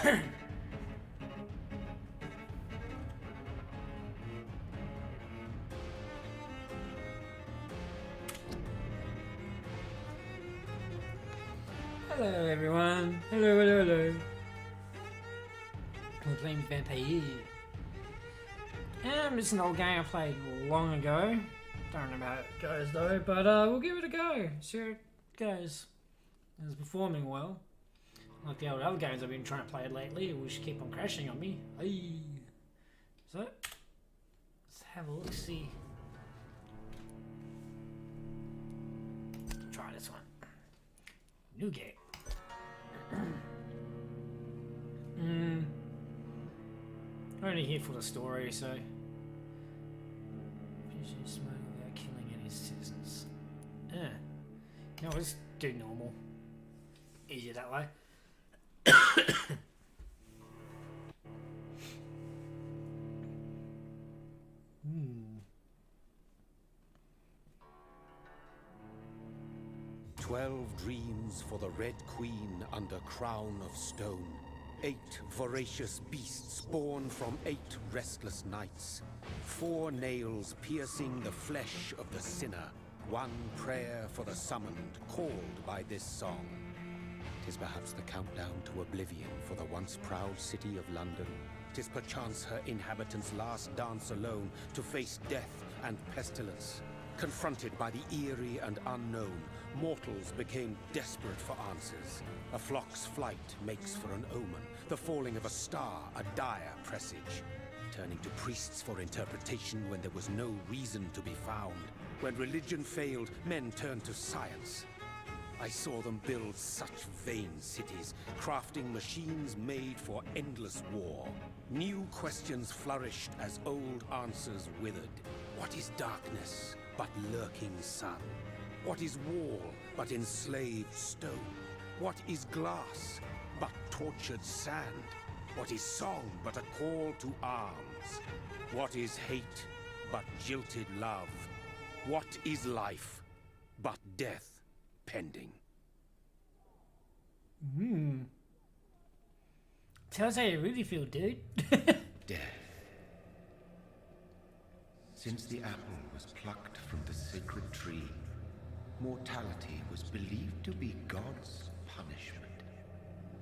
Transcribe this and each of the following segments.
Hello everyone. Hello. We're playing Vampire. It's an old game I played long ago. Don't know how it goes though, but we'll give it a go. See how it goes. It's performing well. Like the old other games I've been trying to play lately, which keep on crashing on me. Aye. So, let's have a look, see. Try this one. New game. I'm only here for the story, so. Smoke without killing any citizens. No, let's do normal. Easier that way. 12 dreams for the Red Queen under crown of stone. 8 voracious beasts born from 8 restless nights. 4 nails piercing the flesh of the sinner. 1 prayer for the summoned, called by this song. 'Tis perhaps the countdown to oblivion for the once proud city of London. 'Tis perchance her inhabitants' last dance alone to face death and pestilence. Confronted by the eerie and unknown, mortals became desperate for answers. A flock's flight makes for an omen, the falling of a star a dire presage. Turning to priests for interpretation when there was no reason to be found. When religion failed, men turned to science. I saw them build such vain cities, crafting machines made for endless war. New questions flourished as old answers withered. What is darkness but lurking sun? What is wall but enslaved stone? What is glass but tortured sand? What is song but a call to arms? What is hate but jilted love? What is life but death pending? Tell us how you really feel, dude. Death. Since the apple was plucked from the sacred tree, mortality was believed to be God's punishment.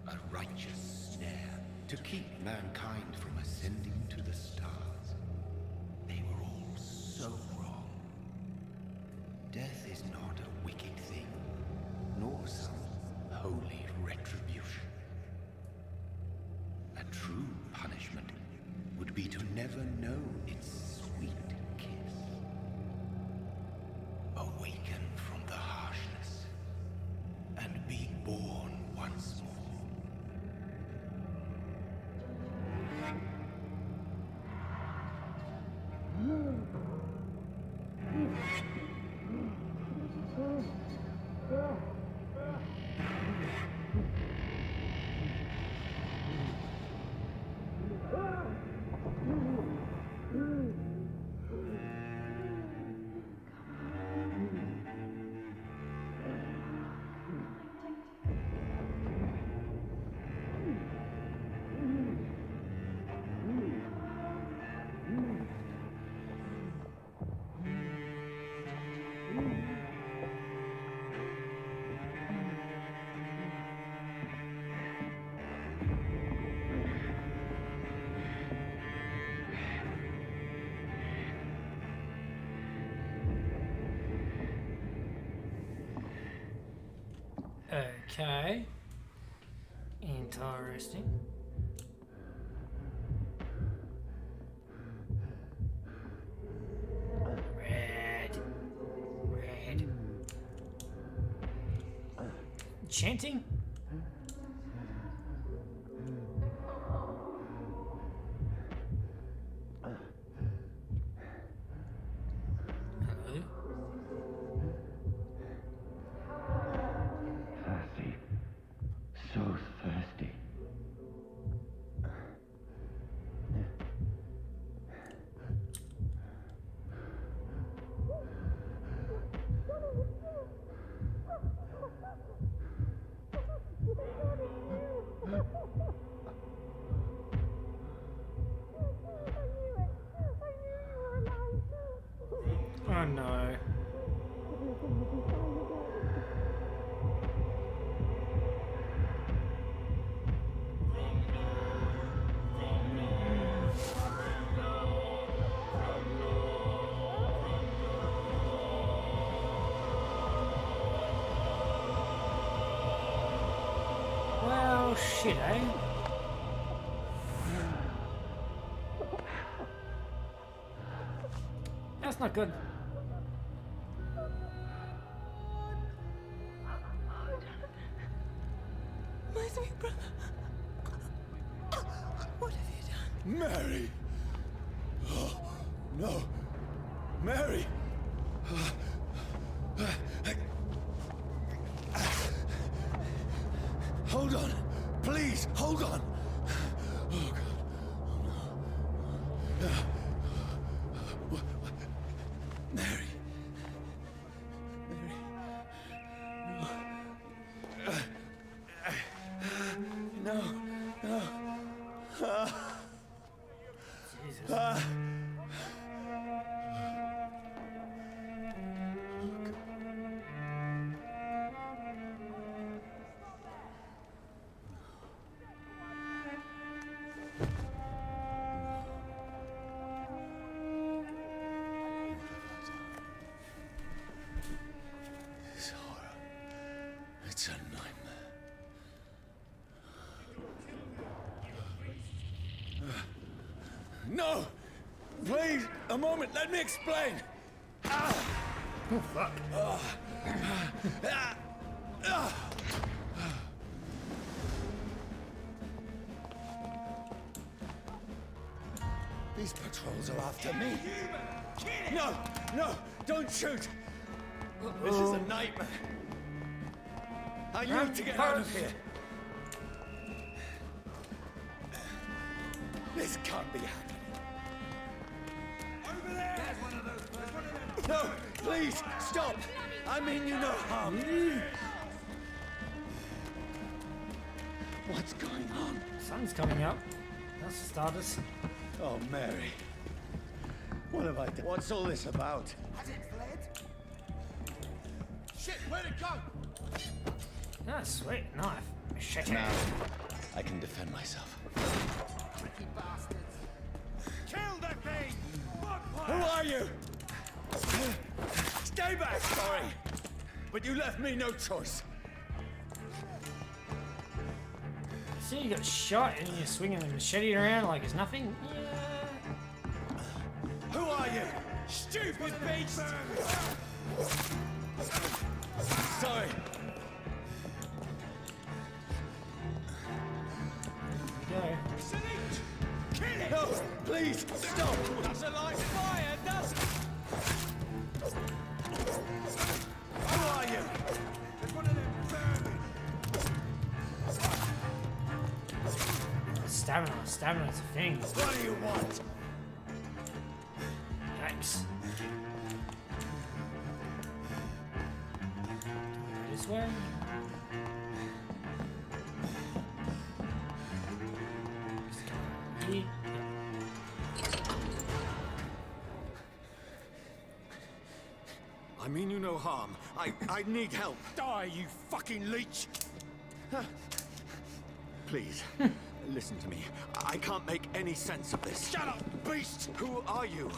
A righteous snare to keep mankind from ascending to the stars. They were all so wrong. Death is not a wicked thing, nor some holy retribution. A true punishment would be to never know its sweet kiss. Awaken from the harshness and be born once more. Okay. Interesting. Red. Chanting? Hello? Thirsty. So thirsty. Well, shit, eh? That's not good. My sweet brother. What have you done? Mary! Oh, no! Mary! Hold on! Please, hold on! Oh, God. Oh, no. Mary. Mary. No. No. Jesus. This horror. It's a nightmare. No! Please, a moment, let me explain! Oh, fuck. These patrols are after me. No! No! Don't shoot! This is a nightmare. I need to get out of here. This can't be happening. Over there! There's one of those. No! Please! Stop! I mean you no harm. What's going on? Sun's coming up. That's the starters. Oh, Mary. What have I done? What's all this about? Has it fled? Shit, where'd it go? Ah, sweet knife. Machete. Now, I can defend myself. Tricky bastards. Kill the thing! Who are you? Stay back, sorry. But you left me no choice. See, you got shot and you're swinging the machete around like it's nothing. Who are you? Stupid beast! Sorry. Yeah. No, please, stop! Doesn't like fire, does it? Who are you? There's one of them vermin. Stamina's a thing. What do you want? Yikes. This way? Yep. I mean you no harm. I need help. Die, you fucking leech! Please, listen to me. I can't make any sense of this. Shut up, beast! Who are you?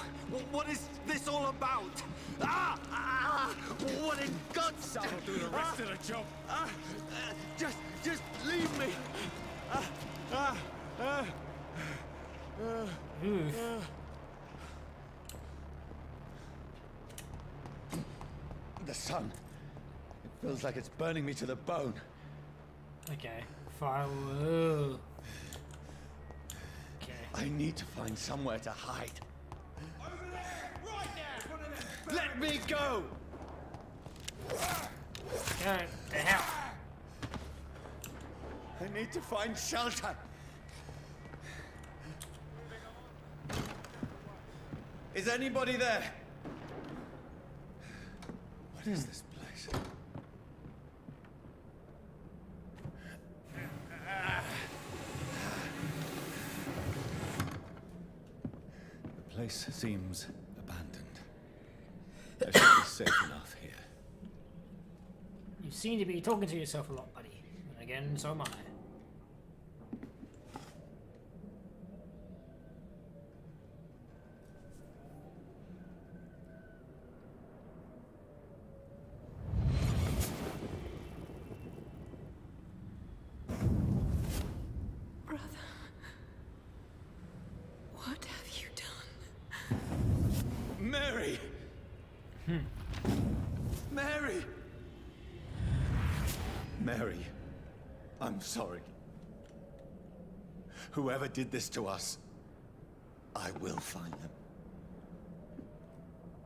What is this all about? What in God's name? I'll do the rest of the job. Just leave me. Oof. The sun. It feels like it's burning me to the bone. Okay. Fire. Whoa. Okay. I need to find somewhere to hide. Over there! Right now! Let me go! Go. The hell. I need to find shelter. Is anybody there? What is this place? The place seems abandoned. I should be safe enough here. You seem to be talking to yourself a lot, buddy. And again, so am I. Mary, I'm sorry. Whoever did this to us, I will find them.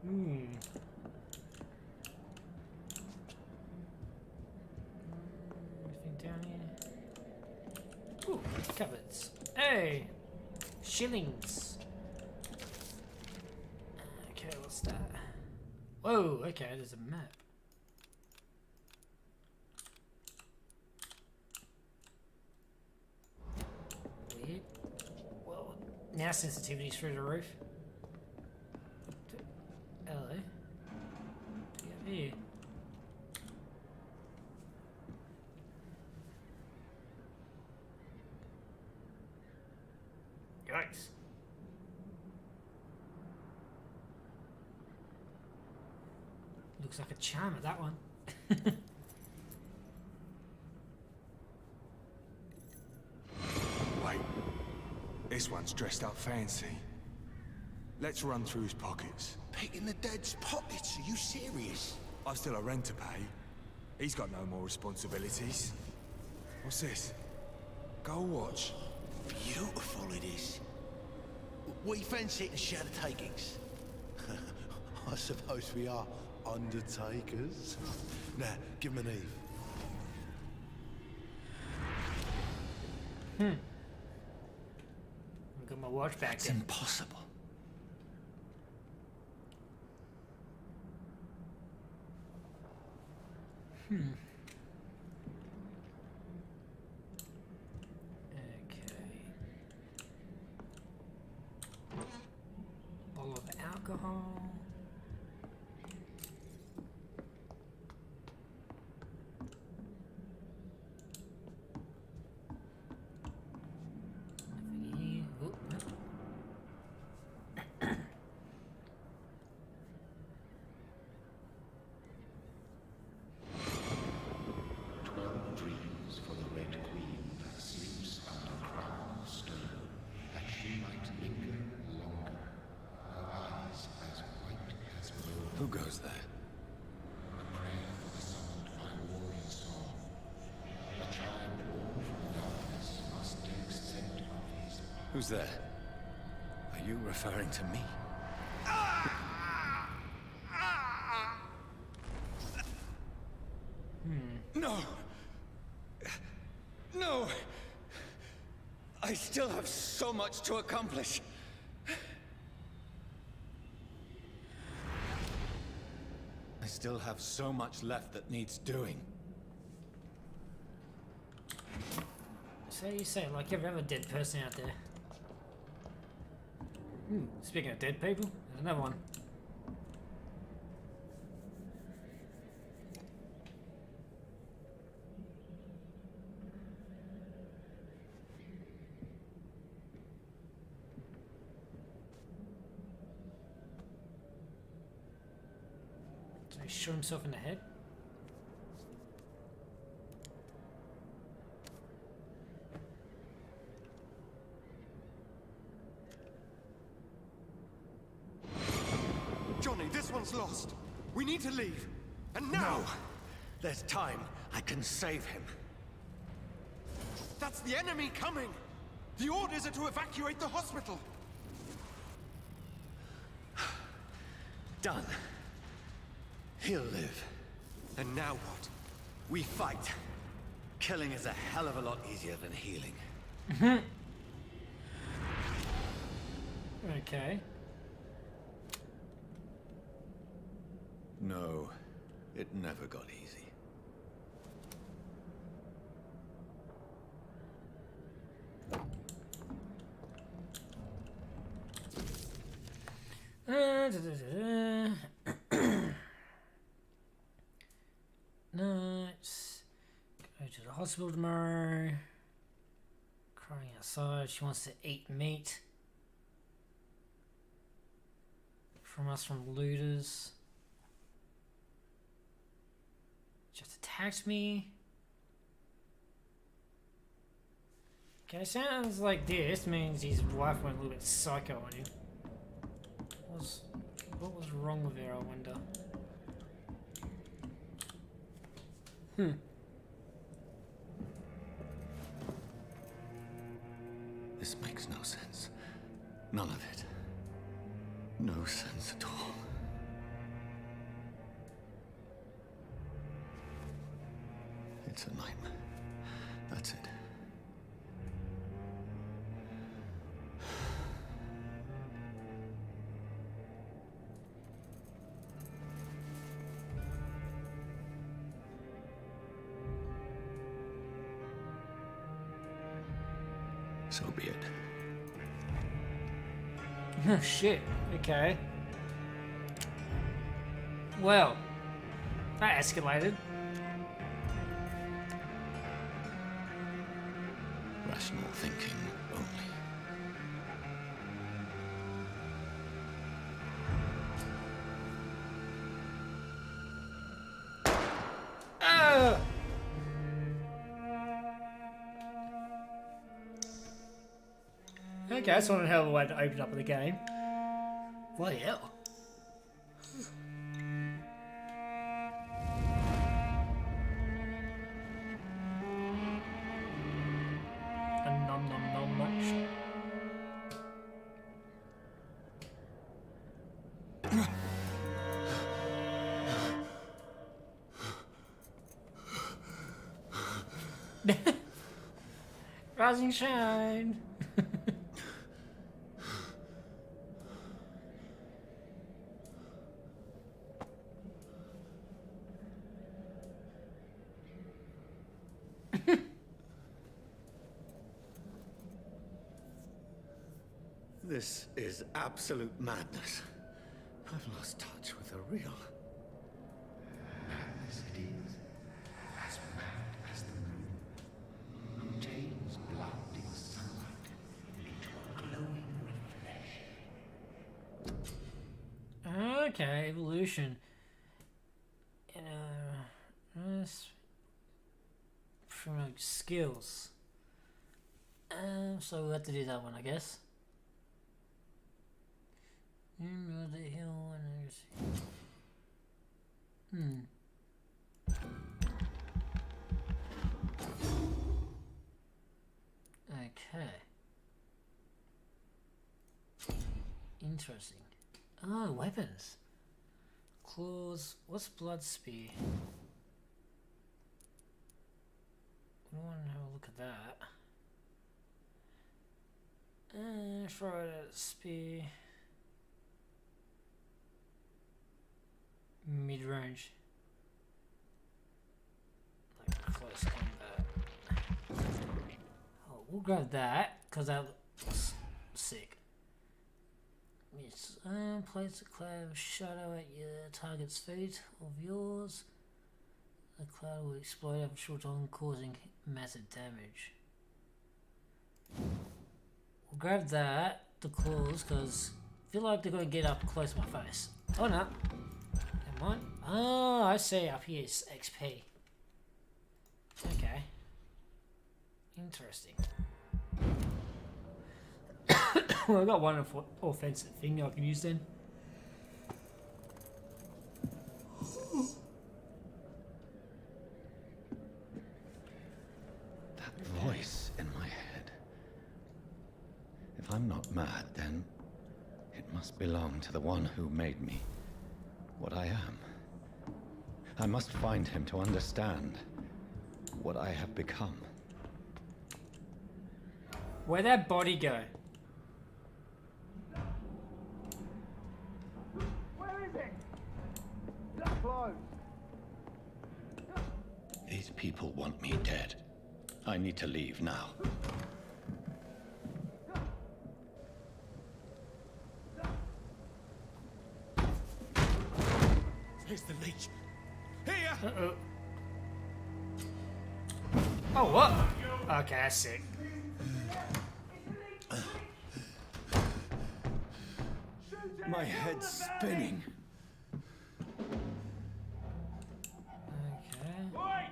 Anything down here? Ooh, cupboards. Hey! Shillings. Okay, what's that? Whoa, okay, there's a map. Weird. Well, now sensitivity's through the roof. Hello. Yeah, here. Yikes. Looks like a charmer, that one. Wait, this one's dressed up fancy. Let's run through his pockets. Picking the dead's pockets? Are you serious? I've still a rent to pay. He's got no more responsibilities. What's this? Gold watch. Beautiful it is. We fence it and share the takings. I suppose we are undertakers. Now, give him an Eve. I've got my watch back It's then. impossible. Okay. Bottle of alcohol. Nothing here. Oh, no. 12 dreams for the Red Queen that sleeps under crown of stone, that she might linger longer, her eyes as white as snow. Who goes there? A prayer for the summoned by warrior song. A child born from darkness must take scent of his path. Who's there? Are you referring to me? No! No! I still have so much to accomplish. I still have so much left that needs doing. So you say, like every other dead person out there. Speaking of dead people, there's another one. So he shot himself in the head. Johnny, this one's lost. We need to leave. And now! No! There's time. I can save him. That's the enemy coming! The orders are to evacuate the hospital! Done. He'll live. And now what? We fight. Killing is a hell of a lot easier than healing. Okay. No, it never got easy. Nice. Go to the hospital tomorrow. Crying outside. She wants to eat meat. From us from looters. Just attacked me. Okay, sounds like this means his wife went a little bit psycho on him. What was wrong with her, I wonder? This makes no sense. None of it. No sense at all. It's a nightmare. That's it. So be it. Oh shit, okay. Well, that escalated. Rational thinking only. Ah! Okay, that's not a hell of a way to open up the game. Bloody hell. A nom nom nom much. Rising shine. This is absolute madness. I've lost touch with the real. Madness it is. As mad as the moon. Who changes blinding sunlight into a glowing reflection. Okay, evolution. From like skills. So we'll have to do that one, I guess. The hill and Okay. Interesting. Oh, weapons. Claws. What's blood spear? I want to have a look at that. Throw it at spear. Mid-range. Like close combat. Oh, we'll grab that, because that looks sick. Yes, place a cloud of shadow at your target's feet of yours. The cloud will explode after a short time, causing massive damage. We'll grab that, the claws, because I feel like they're going to get up close to my face. Oh no. Never mind. Oh, I see. Up here is XP. Okay. Interesting. Well, I've got one offensive thing I can use then. That voice in my head. If I'm not mad, then it must belong to the one who made me what I am. I must find him to understand what I have become. Where'd that body go? Where is it? That's closed. These people want me dead. I need to leave now. Here's the leech. Here! Uh-oh. Oh, what? Okay, that's sick. My head's spinning. Okay. Oi!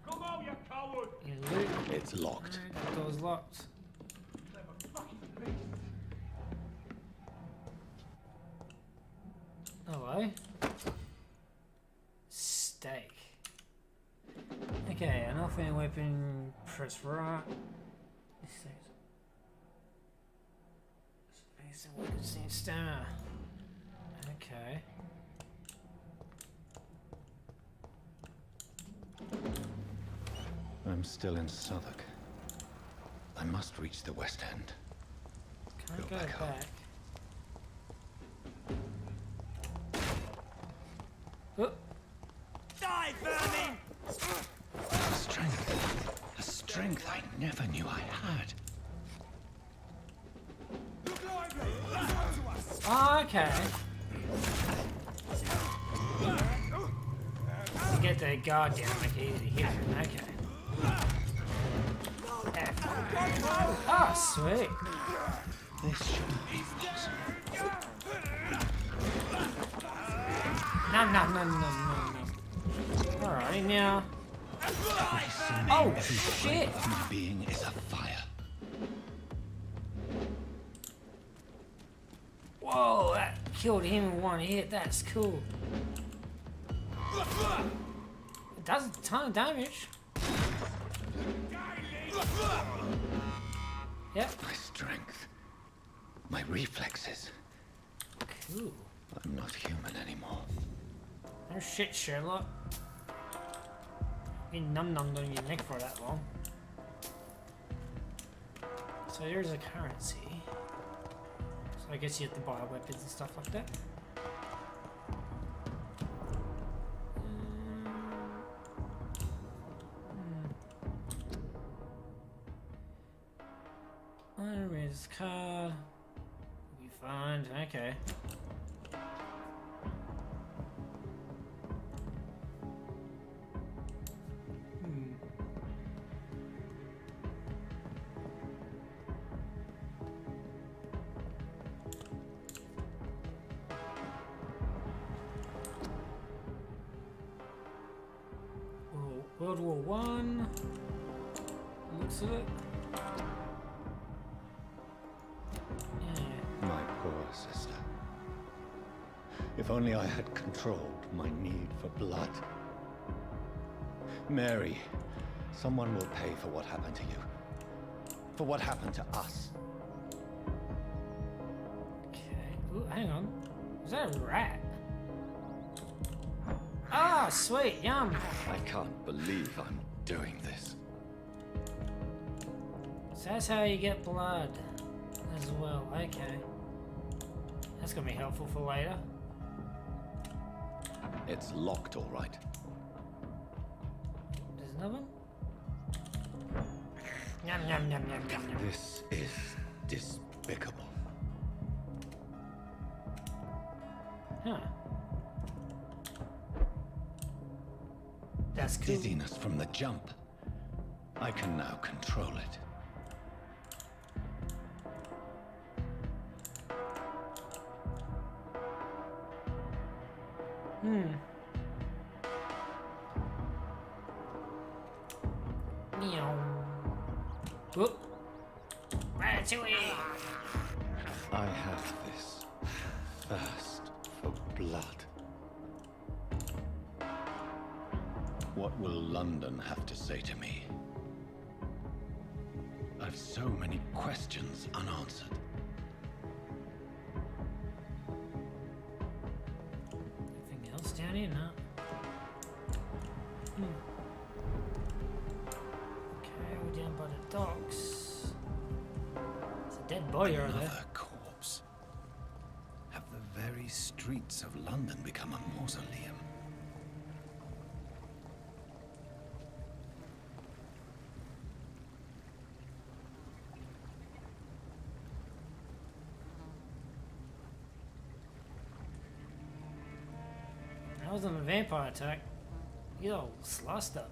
Come out, you coward! You loot. It's locked. That door's locked. Hello. Steak. Okay, an offhand weapon, press right. It's a wicked scene stamina. Okay. I'm still in Southwark. I must reach the West End. Can't Go go back home. back. Oh. Die, vermin! A strength I never knew I had. Oh, okay. To get the guard down, make it easy to hit him. Okay. Oh, sweet. This shouldn't be possible. No. Alright, now. Oh, shit! My being is a fire. Whoa, that killed him in one hit. That's cool. It does a ton of damage. Yep. My strength. My reflexes. Cool. I'm not human anymore. No shit, Sherlock. Been num-nummed on your neck for that long. So there's a currency. So I guess you have to buy weapons and stuff like that. Where's the card? We find. Okay. World War One. Looks of it. My poor sister. If only I had controlled my need for blood. Mary, someone will pay for what happened to you. For what happened to us. Okay. Ooh, hang on. Is that a rat? Ah, sweet, yum. I can't believe I'm doing this. So that's how you get blood as well. Okay. That's gonna be helpful for later. It's locked, all right. There's another one? Yum, yum, yum, yum, yum, yum. This is despicable. Huh. That's cool. Dizziness from the jump. I can now control it. Meow. Whoop. Ratatouille. I have this thirst for blood. What will London have to say to me? I've so many questions unanswered. Anything else down here? No. Okay, we're down by the docks. There's a dead body over there. Another corpse. Have the very streets of London become a mausoleum? That wasn't a vampire attack. You all sliced up.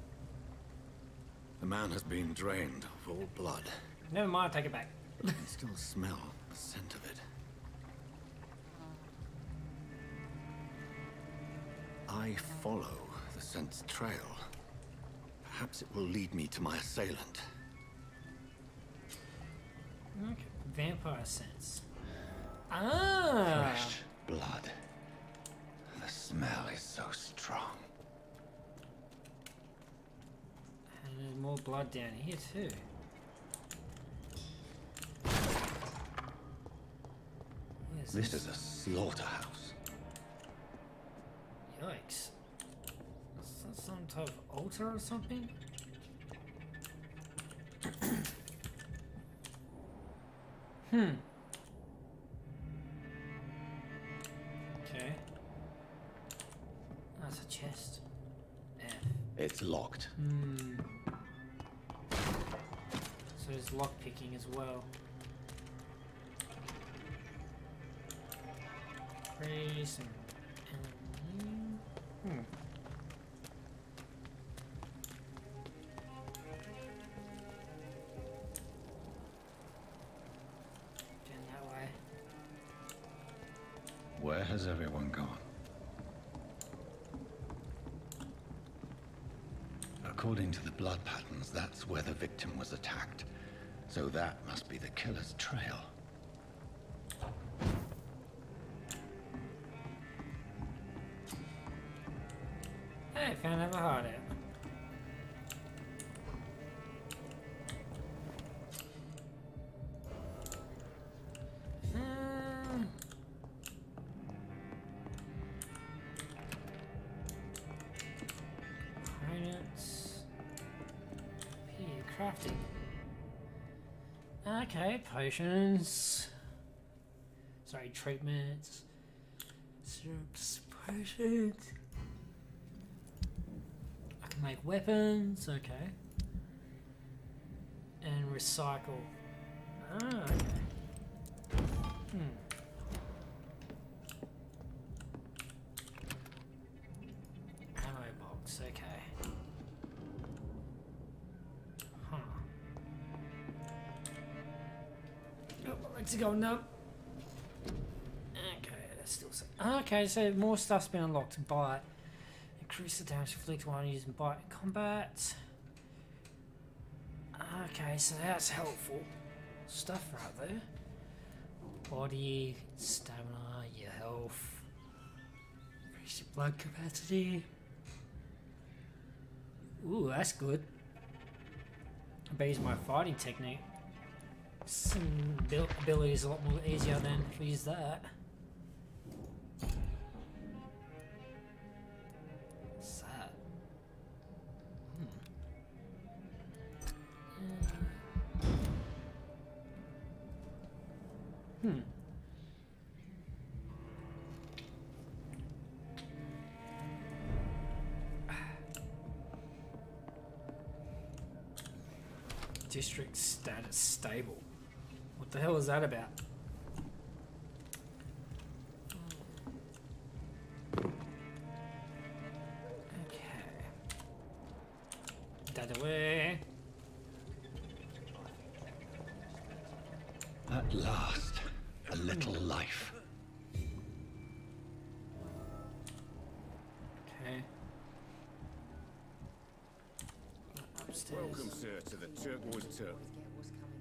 The man has been drained of all blood. Never mind, take it back. I can still smell the scent of it. I follow the scent's trail. Perhaps it will lead me to my assailant. Okay. Vampire sense. Ah! Fresh blood. The smell is so strong. And there's more blood down here too. This is a slaughterhouse. Yikes. Is that some type of altar or something? Okay. That's a chest. F. It's locked. So there's lockpicking as well. Praise and Down that way. Where has everyone gone? According to the blood patterns, that's where the victim was attacked. So that must be the killer's trail. Hey, found another hideout. Components. Here, crafting. Okay, potions. Sorry, treatments. Syrups, potions. I can make weapons, okay. And recycle. Ah, okay. Ammo box, okay. Huh. Oh, let's go now. Okay, that's still okay, so more stuff's been unlocked. Bite. Increase the damage inflicted while using bite in combat. Okay, so that's helpful. Stuff right there. Body, stamina, your health. Increase your blood capacity. Ooh, that's good. I bet use my fighting technique. Some abilities a lot more easier than if we use that. What's that? District status stable. What the hell is that about? Okay. That away. At last, a little life. Okay. Upstairs. Welcome, sir, to the Turquoise Turtle.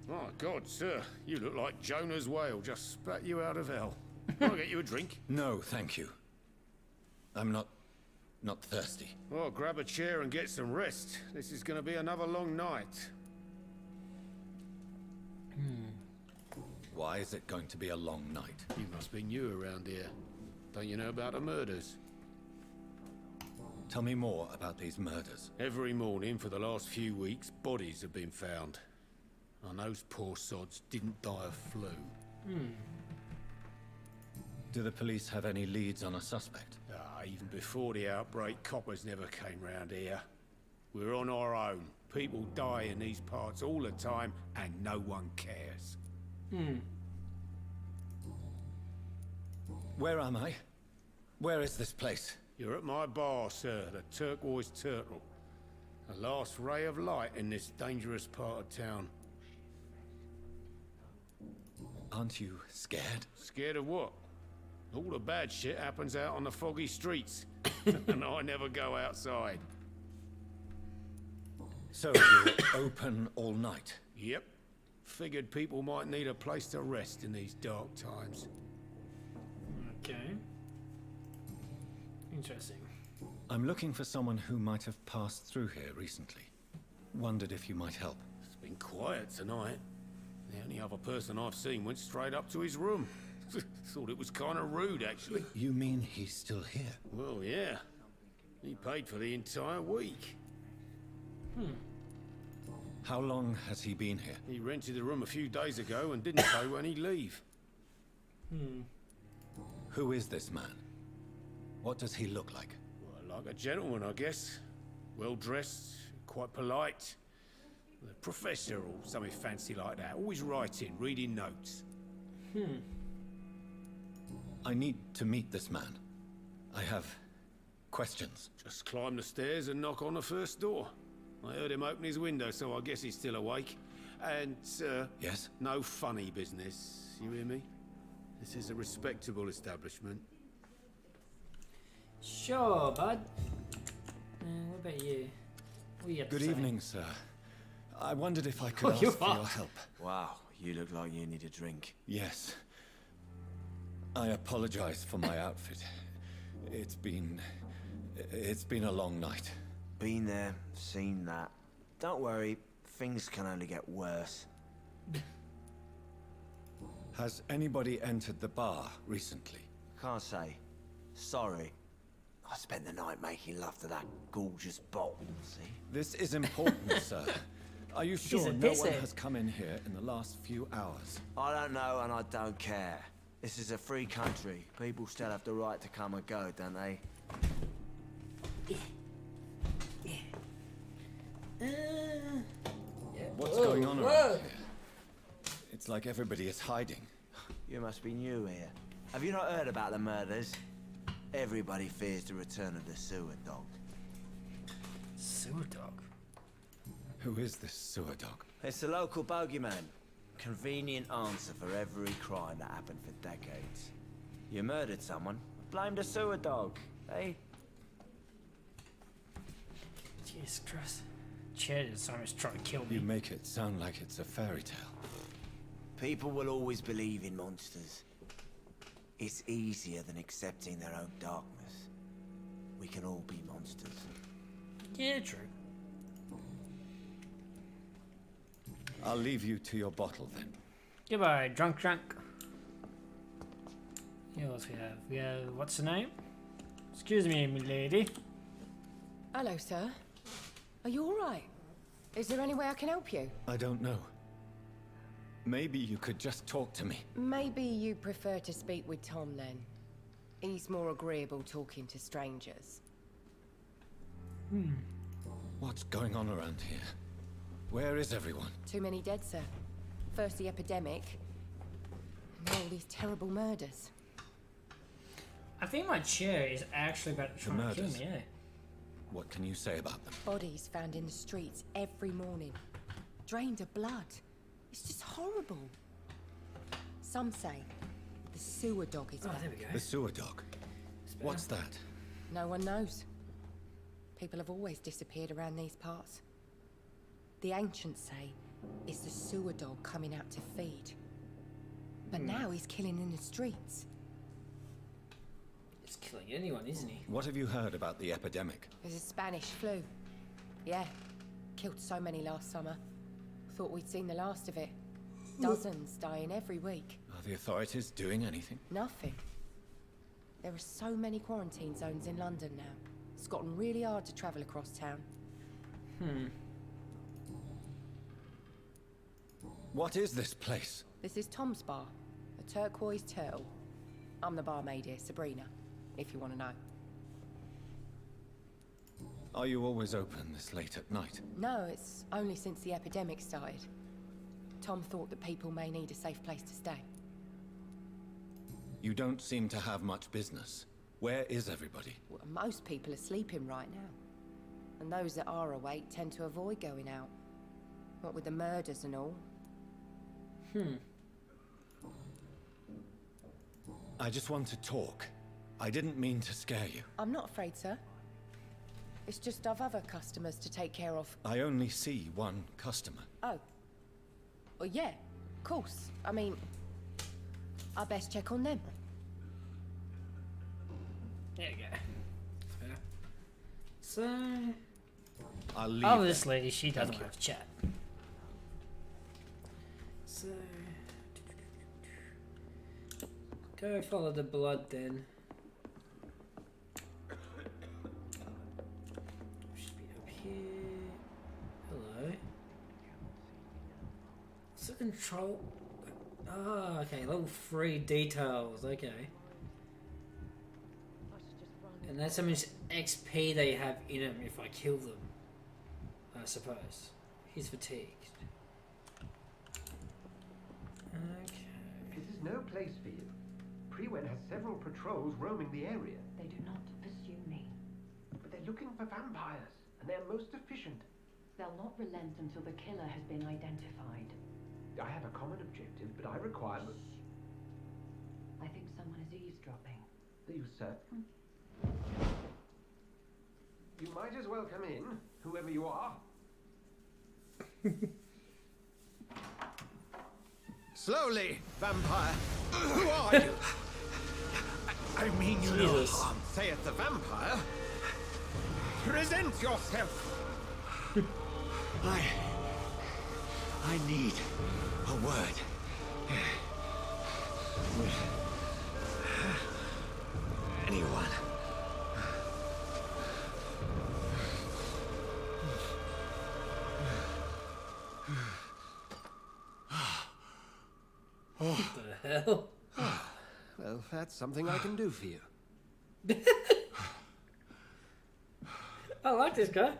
My God, sir, you look like Jonah's whale just spat you out of hell. Can I get you a drink? No, thank you. I'm not thirsty. Well, grab a chair and get some rest. This is going to be another long night. Why is it going to be a long night? You must be new around here. Don't you know about the murders? Tell me more about these murders. Every morning for the last few weeks, bodies have been found. And those poor sods didn't die of flu. Do the police have any leads on a suspect? Even before the outbreak, coppers never came round here. We're on our own. People die in these parts all the time, and no one cares. Where am I? Where is this place? You're at my bar, sir, the Turquoise Turtle. The last ray of light in this dangerous part of town. Aren't you scared? Scared of what? All the bad shit happens out on the foggy streets. And I never go outside. So you're open all night? Yep. Figured people might need a place to rest in these dark times. Okay. Interesting. I'm looking for someone who might have passed through here recently. Wondered if you might help. It's been quiet tonight. The only other person I've seen went straight up to his room. Thought it was kind of rude, actually. You mean he's still here? Well, yeah. He paid for the entire week. How long has he been here? He rented the room a few days ago and didn't say when he'd leave. Who is this man? What does he look like? Well, like a gentleman, I guess. Well-dressed, quite polite. A professor or something fancy like that. Always writing, reading notes. I need to meet this man. I have questions. Just climb the stairs and knock on the first door. I heard him open his window, so I guess he's still awake. And, Yes? no funny business, you hear me? This is a respectable establishment. Sure, bud. What about you? What you got to Good say? evening, sir. I wondered if I could Oh, ask you for your are. help. Wow, you look like you need a drink. Yes. I apologize for my outfit. It's been a long night. Been there, seen that. Don't worry, things can only get worse. Has anybody entered the bar recently? Can't say. Sorry. I spent the night making love to that gorgeous bottle, see? This is important, sir. Are you a sure no one busy. has come in here in the last few hours? I don't know and I don't care. This is a free country. People still have the right to come and go, don't they? What's going on around here? It's like everybody is hiding. You must be new here. Have you not heard about the murders? Everybody fears the return of the sewer dog. Sewer dog. Who is this sewer dog? It's the local bogeyman. Convenient answer for every crime that happened for decades. You murdered someone, blame the sewer dog, eh? Jesus Christ. Chad is almost trying to kill me. You make it sound like it's a fairy tale. People will always believe in monsters. It's easier than accepting their own darkness. We can all be monsters. Yeah, true. I'll leave you to your bottle then. Goodbye, drunk. Yeah, what else we have? We have, what's her name? Excuse me, milady. Hello, sir. Are you all right? Is there any way I can help you? I don't know. Maybe you could just talk to me. Maybe you prefer to speak with Tom then. He's more agreeable talking to strangers. What's going on around here? Where is everyone? Too many dead, sir. First the epidemic, now all these terrible murders. I think my chair is actually about to try to kill murders. me, yeah. What can you say about them? Bodies found in the streets every morning. Drained of blood. It's just horrible. Some say the sewer dog is Oh, back. there we go. The sewer dog. What's that? No one knows. People have always disappeared around these parts. The ancients say it's the sewer dog coming out to feed. But now he's killing in the streets. He's killing anyone, isn't he? What have you heard about the epidemic? There's a Spanish flu. Yeah. Killed so many last summer. Thought we'd seen the last of it. Dozens dying every week. Are the authorities doing anything? Nothing. There are so many quarantine zones in London now. It's gotten really hard to travel across town. What is this place? This is Tom's bar, a turquoise turtle. I'm the barmaid here, Sabrina, if you want to know. Are you always open this late at night? No, it's only since the epidemic started. Tom thought that people may need a safe place to stay. You don't seem to have much business. Where is everybody? Well, most people are sleeping right now. And those that are awake tend to avoid going out. What with the murders and all. I just want to talk. I didn't mean to scare you. I'm not afraid, sir. It's just I've other customers to take care of. I only see one customer. Oh. Well, yeah, of course. I mean, I best check on them. There you go. Fair. So, I'll leave. obviously, she doesn't want to chat. So, Go follow the blood then. Should be up here. Hello. What's the control? Ah, okay, level 3 details, okay. And that's how much XP they have in them if I kill them, I suppose. He's fatigued. Okay. This is no place for you. Priwen has several patrols roaming the area. They do not pursue me. But they're looking for vampires, and they're most efficient. They'll not relent until the killer has been identified. I have a common objective, but I require... I think someone is eavesdropping. Are you certain? You might as well come in, whoever you are. Slowly, vampire. Who are you? I mean you no harm, saith the vampire. Present yourself. I need a word. With anyone. What the hell? Well, that's something I can do for you. I like this guy.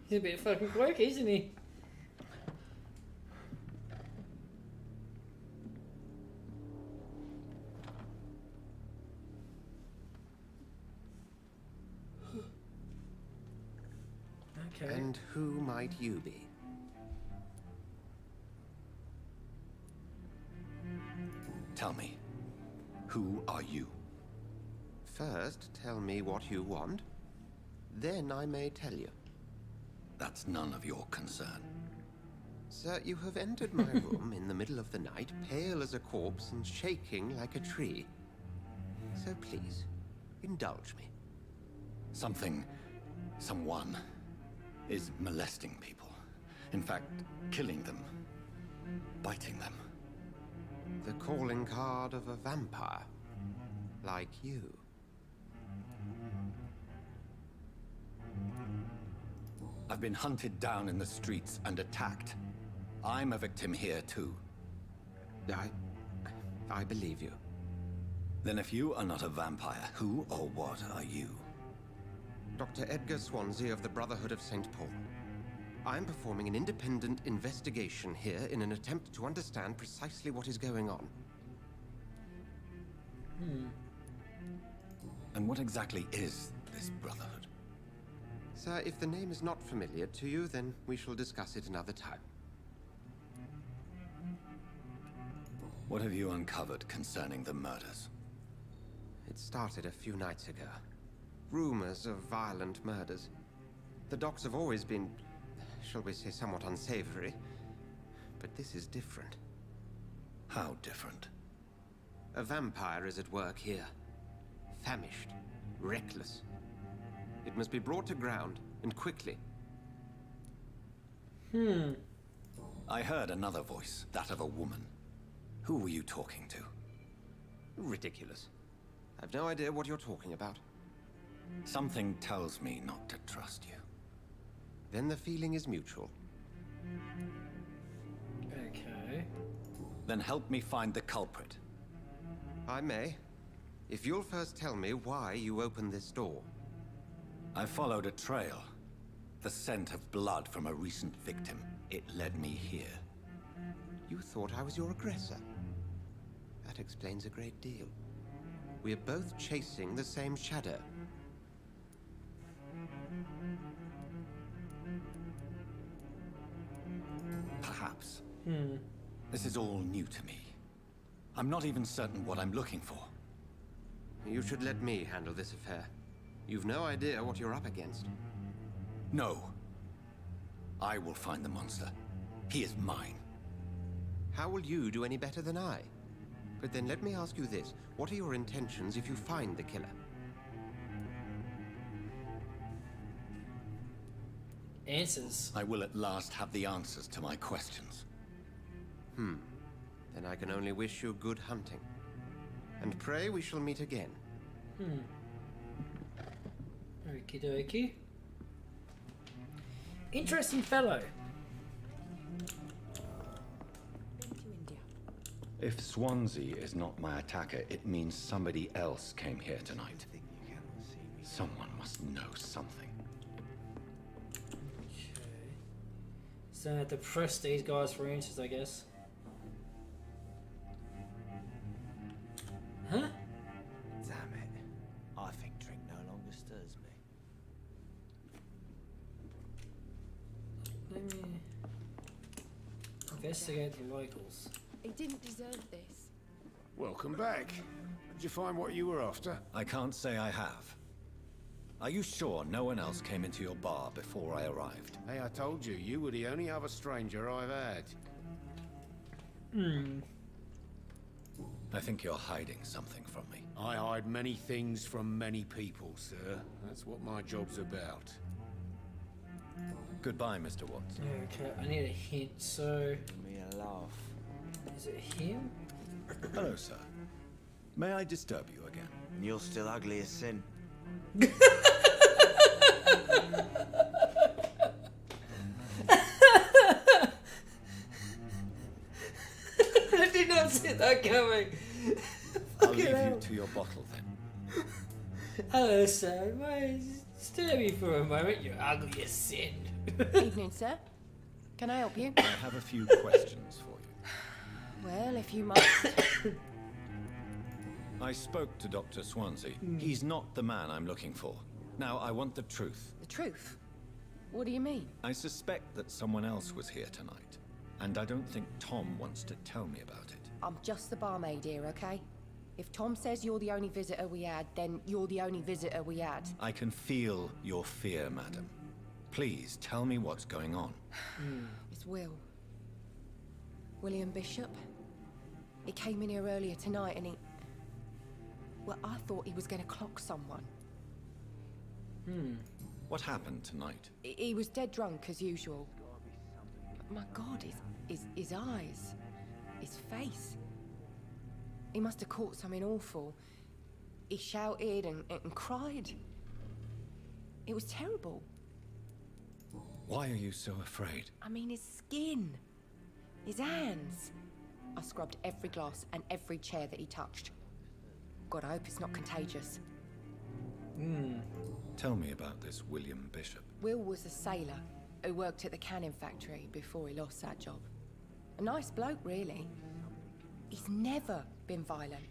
He's a bit fucking quirky, isn't he? Okay. And who might you be? Tell me, who are you? First, tell me what you want. Then I may tell you. That's none of your concern. Sir, you have entered my room in the middle of the night, pale as a corpse and shaking like a tree. So please, indulge me. Someone is molesting people. In fact, killing them. Biting them. The calling card of a vampire. Like you. I've been hunted down in the streets and attacked. I'm a victim here too. I believe you. Then if you are not a vampire, who or what are you? Dr. Edgar Swansea of the Brotherhood of St. Paul. I'm performing an independent investigation here in an attempt to understand precisely what is going on. And what exactly is this Brotherhood? Sir, if the name is not familiar to you, then we shall discuss it another time. What have you uncovered concerning the murders? It started a few nights ago. Rumors of violent murders. The docks have always been, shall we say, somewhat unsavory. But this is different. How different? A vampire is at work here. Famished. Reckless. It must be brought to ground, and quickly. I heard another voice, that of a woman. Who were you talking to? Ridiculous. I've no idea what you're talking about. Something tells me not to trust you. Then the feeling is mutual. Okay. Then help me find the culprit. I may. If you'll first tell me why you opened this door. I followed a trail. The scent of blood from a recent victim. It led me here. You thought I was your aggressor. That explains a great deal. We're both chasing the same shadow. Perhaps. This is all new to me. I'm not even certain what I'm looking for. You should let me handle this affair. You've no idea what you're up against. No. I will find the monster. He is mine. How will you do any better than I? But then let me ask you this. What are your intentions if you find the killer? Answers. I will at last have the answers to my questions. Then I can only wish you good hunting. and pray we shall meet again. Okie dokie. Interesting fellow. Been to India. If Swansea is not my attacker, it means somebody else came here tonight. Someone must know something. Okay. So I have to press these guys for answers, I guess. Huh? Damn it. I think drink no longer stirs me. Let me investigate the locals. He didn't deserve this. Welcome back. Did you find what you were after? I can't say I have. Are you sure no one else came into your bar before I arrived? Hey, I told you, you were the only other stranger I've had. I think you're hiding something from me. I hide many things from many people, sir. That's what my job's about. Goodbye, Mr. Watson. Okay, I need a hint, so... Give me a laugh. Is it him? Hello, sir. May I disturb you again? And you're still ugly as sin. I did not see that coming. I'll leave you to your bottle then. Hello, sir. Why, stare me for a moment, you ugly as sin. Evening, sir. Can I help you? I have a few questions for you. Well, if you must. I spoke to Dr. Swansea. He's not the man I'm looking for. Now, I want the truth. The truth? What do you mean? I suspect that someone else was here tonight, and I don't think Tom wants to tell me about it. I'm just the barmaid here, okay? If Tom says you're the only visitor we had, then you're the only visitor we had. I can feel your fear, madam. Please, tell me what's going on. It's Will. William Bishop. He came in here earlier tonight and he... Well, I thought he was going to clock someone. What happened tonight? He was dead drunk, as usual. But my God, his eyes. His face. He must have caught something awful. He shouted and cried. It was terrible. Why are you so afraid? I mean, his skin. His hands. I scrubbed every glass and every chair that he touched. God, I hope it's not contagious. Tell me about this William Bishop. Will was a sailor who worked at the cannon factory before he lost that job. A nice bloke, really. He's never been violent.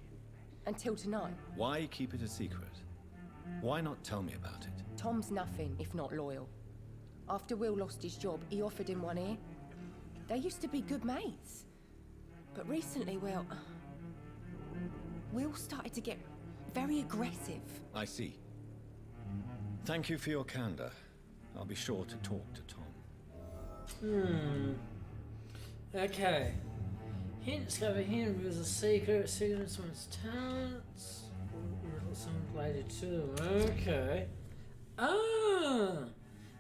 Until tonight. Why keep it a secret? Why not tell me about it? Tom's nothing if not loyal. After Will lost his job, he offered him one ear. They used to be good mates. But recently, well... Will started to get very aggressive. I see. Thank you for your candor. I'll be sure to talk to Tom. Okay. Hints cover him was a secret, secret someone's talents. Something related to them. Okay. Ah!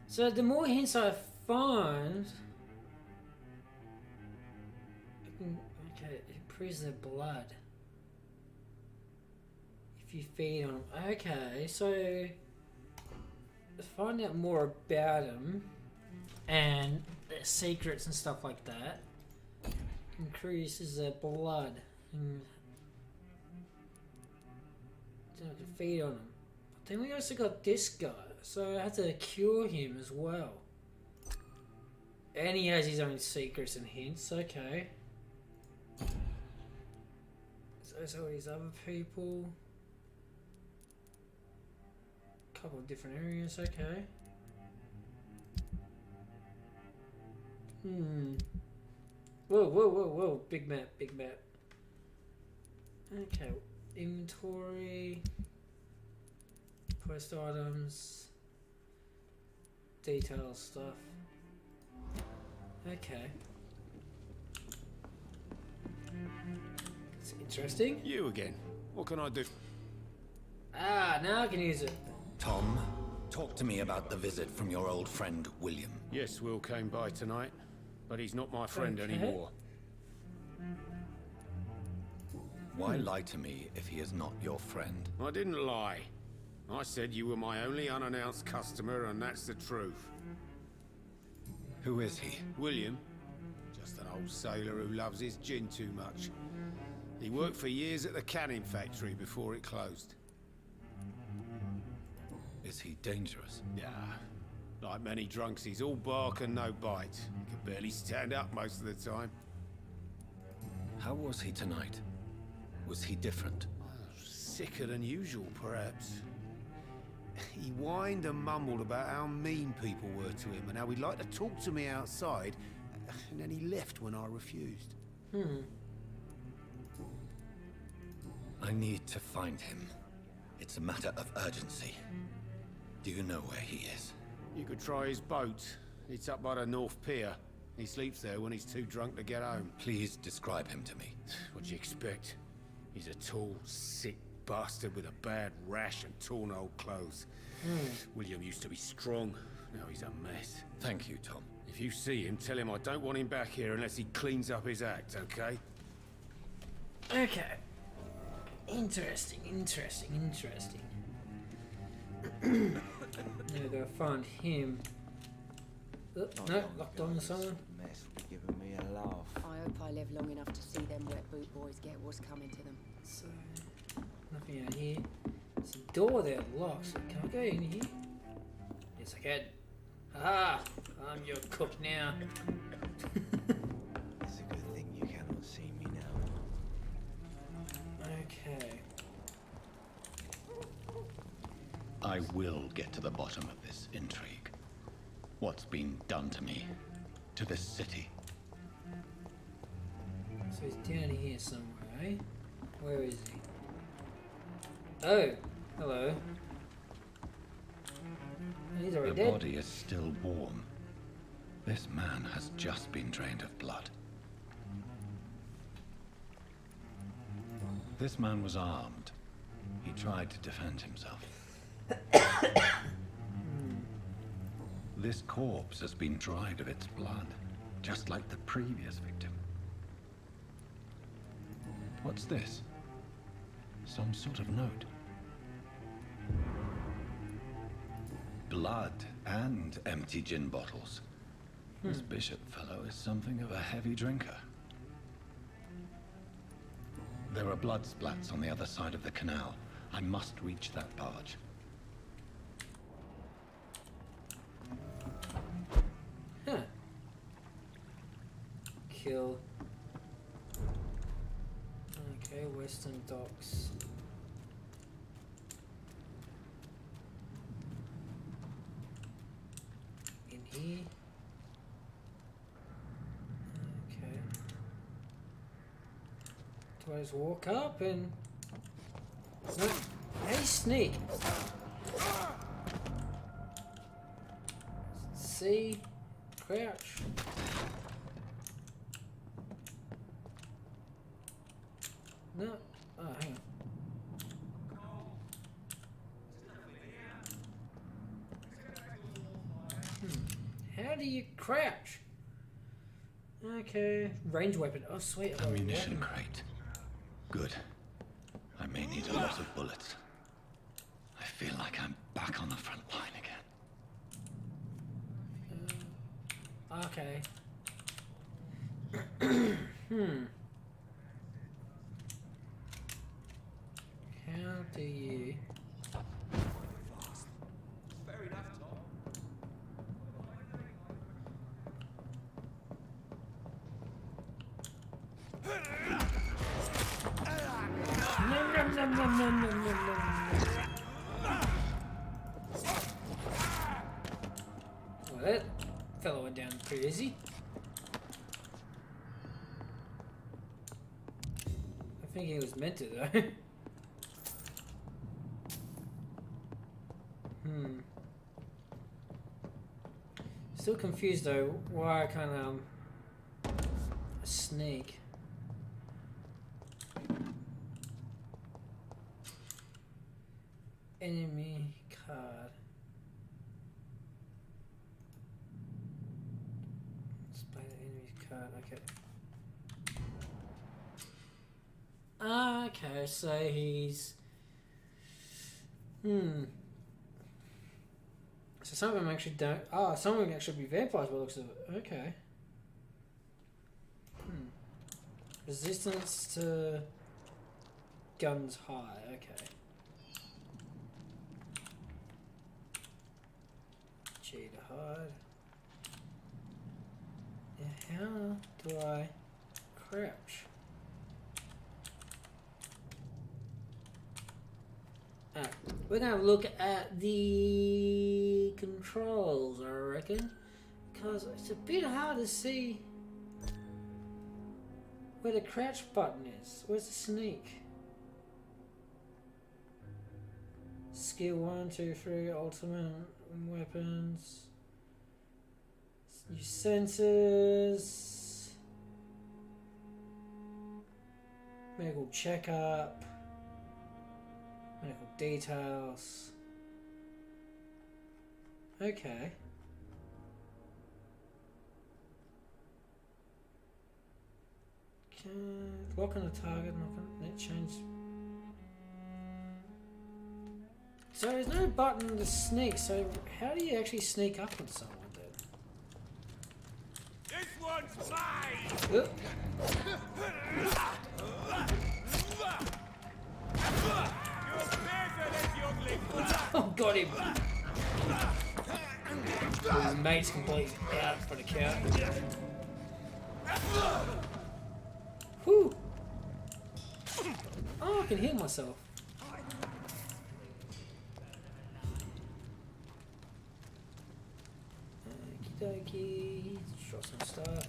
So the more hints I find... Okay, it improves their blood. If you feed on them. Okay, so... Find out more about them. And their secrets and stuff like that. Increases their blood. And so I can feed on them. But then we also got this guy. So I have to cure him as well. And he has his own secrets and hints. Okay. So all these other people. Couple of different areas. Okay. Whoa. Big map. Okay. Inventory. Quest items. Detail stuff. Okay. It's interesting. You again. What can I do? Ah, now I can use it. Tom, talk to me about the visit from your old friend, William. Yes, Will came by tonight, but he's not my friend Okay. anymore. Why lie to me if he is not your friend? I didn't lie. I said you were my only unannounced customer, and that's the truth. Who is he? William. Just an old sailor who loves his gin too much. He worked for years at the canning factory before it closed. Is he dangerous? Yeah. Like many drunks, he's all bark and no bite. He can barely stand up most of the time. How was he tonight? Was he different? Sicker than usual, perhaps. He whined and mumbled about how mean people were to him and how he'd like to talk to me outside, and then he left when I refused. I need to find him. It's a matter of urgency. Do you know where he is? You could try his boat. It's up by the North Pier. He sleeps there when he's too drunk to get home. Please describe him to me. What do you expect? He's a tall, sick bastard with a bad rash and torn old clothes. William used to be strong. Now he's a mess. Thank you, Tom. If you see him, tell him I don't want him back here unless he cleans up his act, okay? Okay. Interesting. Now gotta find him. Oh, no, locked on or something. Mess will be giving me a laugh. I hope I live long enough to see them wet boot boys get what's coming to them. So, nothing out here. There's a door there locked, so can I go in here? Yes, I can. Ah, I'm your cook now. It's a good thing you cannot see me now. Okay. I will get to the bottom of this intrigue. What's been done to me? To this city? So he's down here somewhere, eh? Where is he? Oh, hello. He's already The dead. body is still warm. This man has just been drained of blood. This man was armed. He tried to defend himself. This corpse has been dried of its blood, just like the previous victim. What's this? Some sort of note. Blood and empty gin bottles. This bishop fellow is something of a heavy drinker. There are blood splats on the other side of the canal. I must reach that barge. Huh. Kill. Okay, Western Docks. In here. Okay. Do I just walk up and... No. Hey, sneak! See? Crouch. No. Oh, hang on. How do you crouch? Okay. Range weapon. Oh, sweet. I got a Ammunition weapon. crate. Good. I may need a lot of bullets. I feel like I'm back on the front line again. Okay. How do you... Nom, nom, nom, nom, nom, nom, nom, nom. Well, that fellow went down pretty easy. I think he was meant to, though. Still confused, though, why I can't, sneak. Enemy card. Display the enemy's card, okay. Okay, so he's... So some of them actually don't... Oh, some of them actually be vampires by the looks of it. Okay. Resistance to guns high. Okay. G to hide. Yeah, how do I crouch? Alright, we're gonna look at the controls, I reckon, because it's a bit hard to see where the crouch button is. Where's the sneak? Skill 1, 2, 3, ultimate weapons. Use sensors. Medical checkup. Medical details. Okay. Lock on the target, net change. So there's no button to sneak, so how do you actually sneak up on someone then? This one's mine! Oh, got him! His mate's completely out for the count. Whew! Oh, I can heal myself. Okie dokie. Drop some stuff.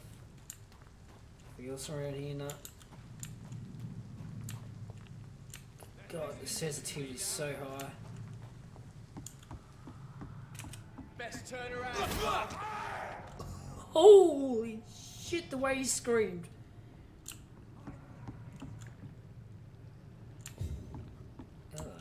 Anything else around here? No. God, the sensitivity is so high. Best turn around. Holy shit, the way he screamed. Hello.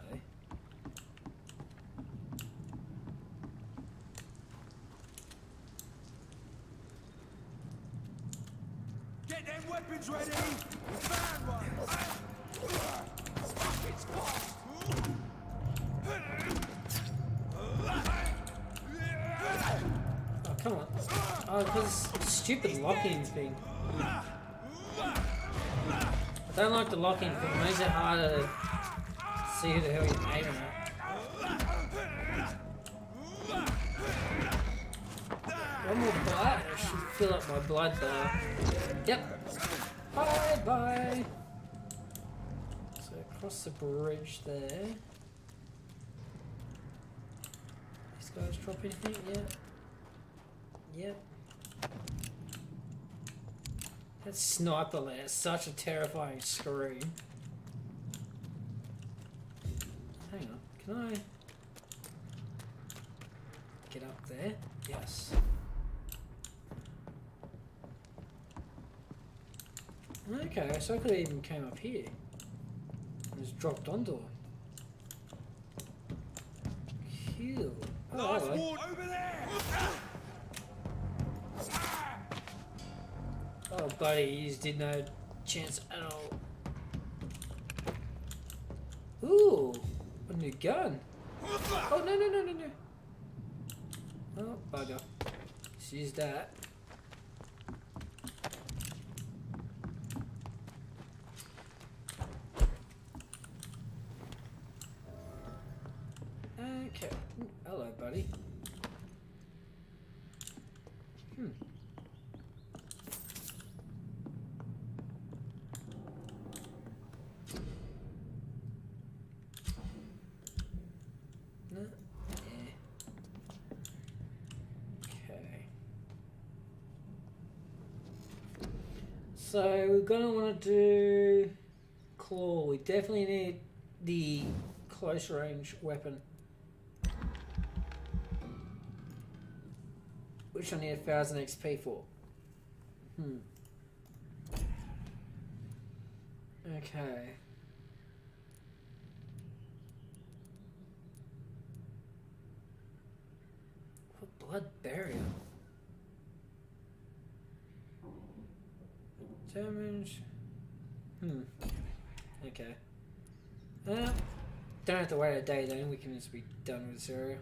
Get them weapons ready. Found one. It's fast. Oh, come on. Oh, because stupid lock-in thing. I don't like the lock-in thing. It makes it harder to see who the hell you're aiming at. One more bite. I should fill up my blood bar. Yep. Bye bye. So across the bridge there. These guys drop anything? Yeah. Yep. That sniper layer is such a terrifying scream. Hang on, can I get up there? Yes. Okay, so I could have even came up here and just dropped onto it. Cool. Oh, Last hello. ward over there. Oh, buddy, you just did no chance at all. Ooh, a new gun. Oh, no, no, no, no, no. Oh, bugger. Let's use that. Okay. Ooh, hello, buddy. No. Okay. So we're gonna want to do claw. We definitely need the close range weapon, which I need 1,000 XP for. Okay. What blood barrier? Damage. Okay. Don't have to wait a day then, we can just be done with this area.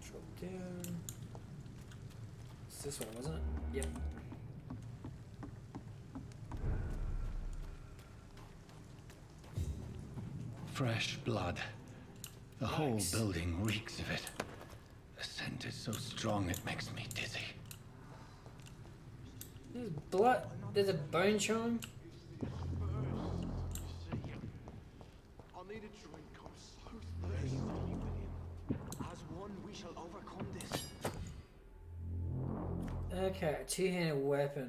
Drop down. It's this one, wasn't it? Yep. Fresh blood. The whole building reeks of it. The scent is so strong it makes me dizzy. There's blood. There's a bone showing. I need a drink. I'm so thirsty, William. As one, we shall overcome this. Okay, two-handed weapon.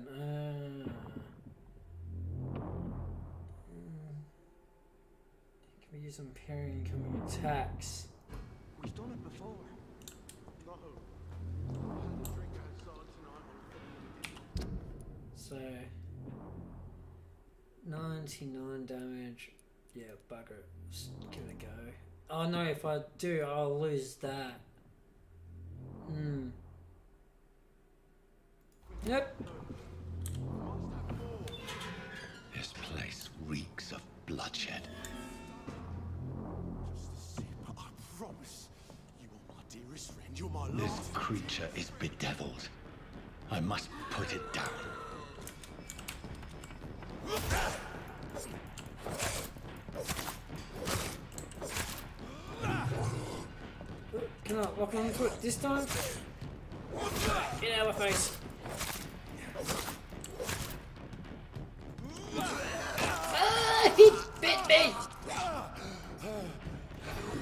Can we use some parrying incoming attacks? We've done it before. No. I had a drink outside tonight. So 99 damage. Yeah, bugger it. Just give it a go. Oh no, if I do, I'll lose that. Yep. This place reeks of bloodshed. But I promise, you are my dearest friend. You're my This last. creature is bedeviled. I must put it down. Can I lock onto it this time? Get out of my face. Ah, he bit me!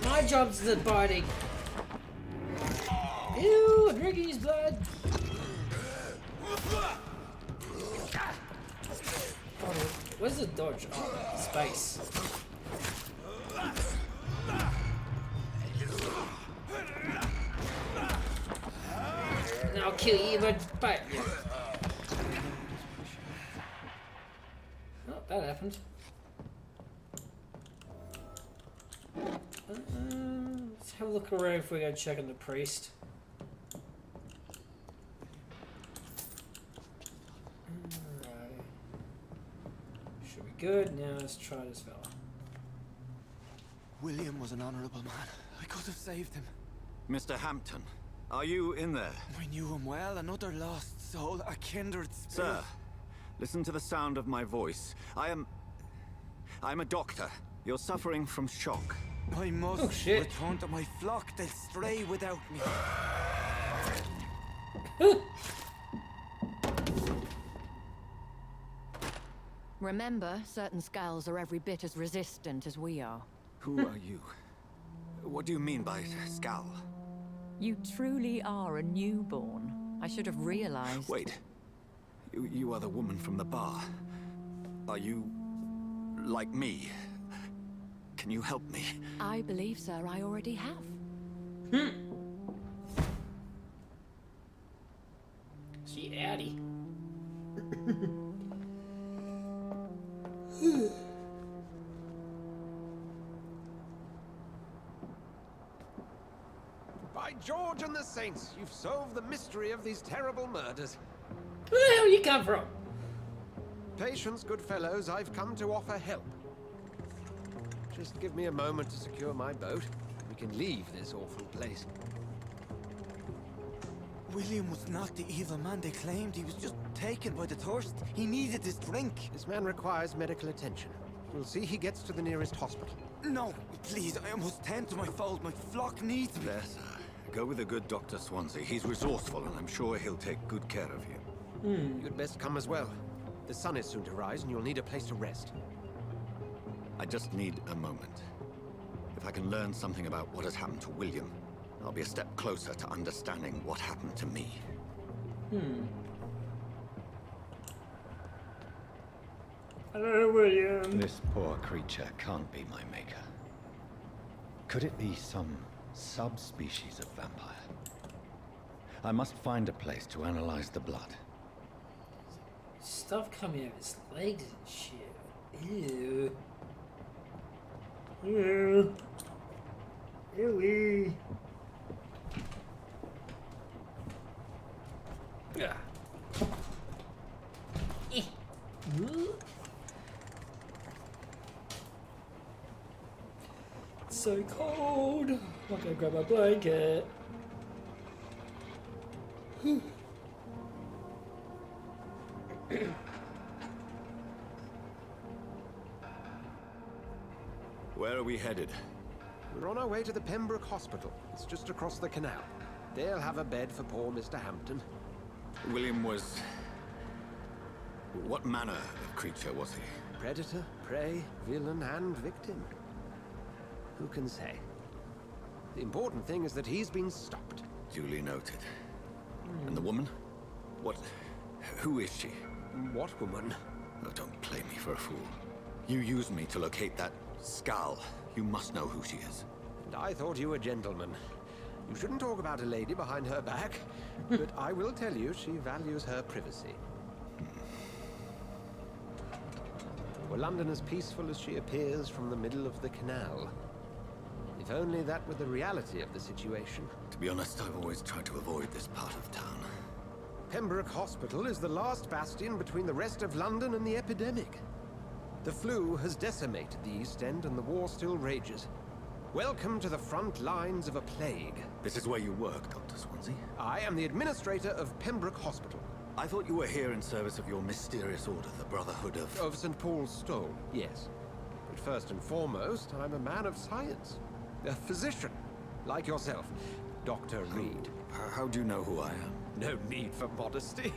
My job's the biting. Ew, I'm drinking his blood. Oh, where's the dodge? Oh, space. And I'll kill you, but bite you. Oh, that happened. Let's have a look around before we go check on the priest. Alright. Should be good. Now let's try this fella. William was an honorable man. I could have saved him. Mr. Hampton, are you in there? I knew him well, another lost soul, a kindred spirit. Sir, listen to the sound of my voice. I'm a doctor. You're suffering from shock. I must return to my flock. They'll stray without me. Remember, certain skulls are every bit as resistant as we are. Who are you? What do you mean by Skal? You truly are a newborn. I should have realized. Wait. You are the woman from the bar. Are you like me? Can you help me? I believe, sir, I already have. She addy. By George and the Saints, you've solved the mystery of these terrible murders. Where the hell you come from? Patience, good fellows, I've come to offer help. Just give me a moment to secure my boat. We can leave this awful place. William was not the evil man they claimed. He was just taken by the thirst. He needed his drink. This man requires medical attention. We'll see he gets to the nearest hospital. No, please, I must tend to my fold. My flock needs me. There, sir. Go with the good Dr. Swansea. He's resourceful, and I'm sure he'll take good care of you. You'd best come as well. The sun is soon to rise, and you'll need a place to rest. I just need a moment. If I can learn something about what has happened to William, I'll be a step closer to understanding what happened to me. Hello, William. This poor creature can't be my maker. Could it be some subspecies of vampire? I must find a place to analyze the blood. Stuff coming out of his legs and shit. Ew. Ew. Ew. Yeah. so cold. I'm not gonna grab my blanket. Where are we headed? We're on our way to the Pembroke Hospital. It's just across the canal. They'll have a bed for poor Mr. Hampton. William was... What manner of creature was he? Predator, prey, villain, and victim. Who can say? The important thing is that he's been stopped. Duly noted. And the woman? What... Who is she? What woman? Oh, don't play me for a fool. You used me to locate that skull. You must know who she is. And I thought you a gentleman. You shouldn't talk about a lady behind her back. But I will tell you, she values her privacy. Were London as peaceful as she appears from the middle of the canal? If only that were the reality of the situation. To be honest, I've always tried to avoid this part of town. Pembroke Hospital is the last bastion between the rest of London and the epidemic. The flu has decimated the East End and the war still rages. Welcome to the front lines of a plague. This is where you work, Dr. Swansea? I am the administrator of Pembroke Hospital. I thought you were here in service of your mysterious order, the Brotherhood of... Of St. Paul's Stole, yes. But first and foremost, I'm a man of science. A physician, like yourself, Dr. Reed. How do you know who I am? No need for modesty.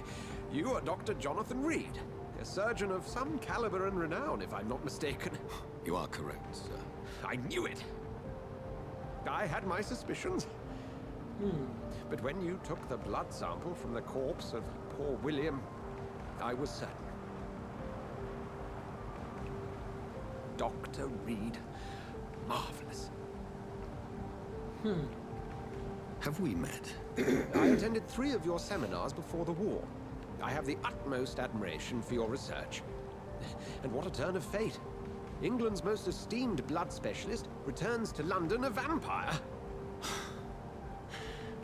You are Dr. Jonathan Reed, a surgeon of some caliber and renown, if I'm not mistaken. You are correct, sir. I knew it! I had my suspicions. But when you took the blood sample from the corpse of poor William, I was certain. Dr. Reed. Marvelous. Have we met? I attended 3 of your seminars before the war. I have the utmost admiration for your research. And what a turn of fate. England's most esteemed blood specialist returns to London a vampire.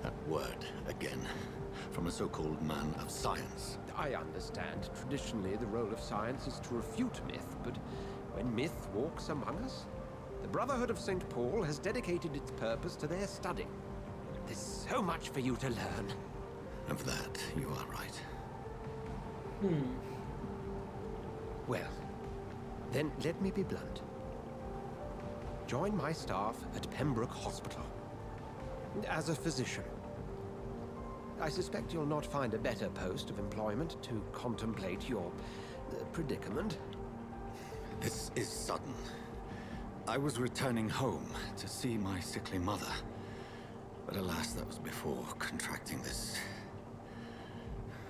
That word, again. From a so-called man of science. I understand. Traditionally, the role of science is to refute myth, but when myth walks among us, the Brotherhood of St. Paul has dedicated its purpose to their study. There's so much for you to learn. Of that, you are right. Well, then let me be blunt. Join my staff at Pembroke Hospital. As a physician. I suspect you'll not find a better post of employment to contemplate your predicament. This is sudden. I was returning home to see my sickly mother. But alas, that was before contracting this...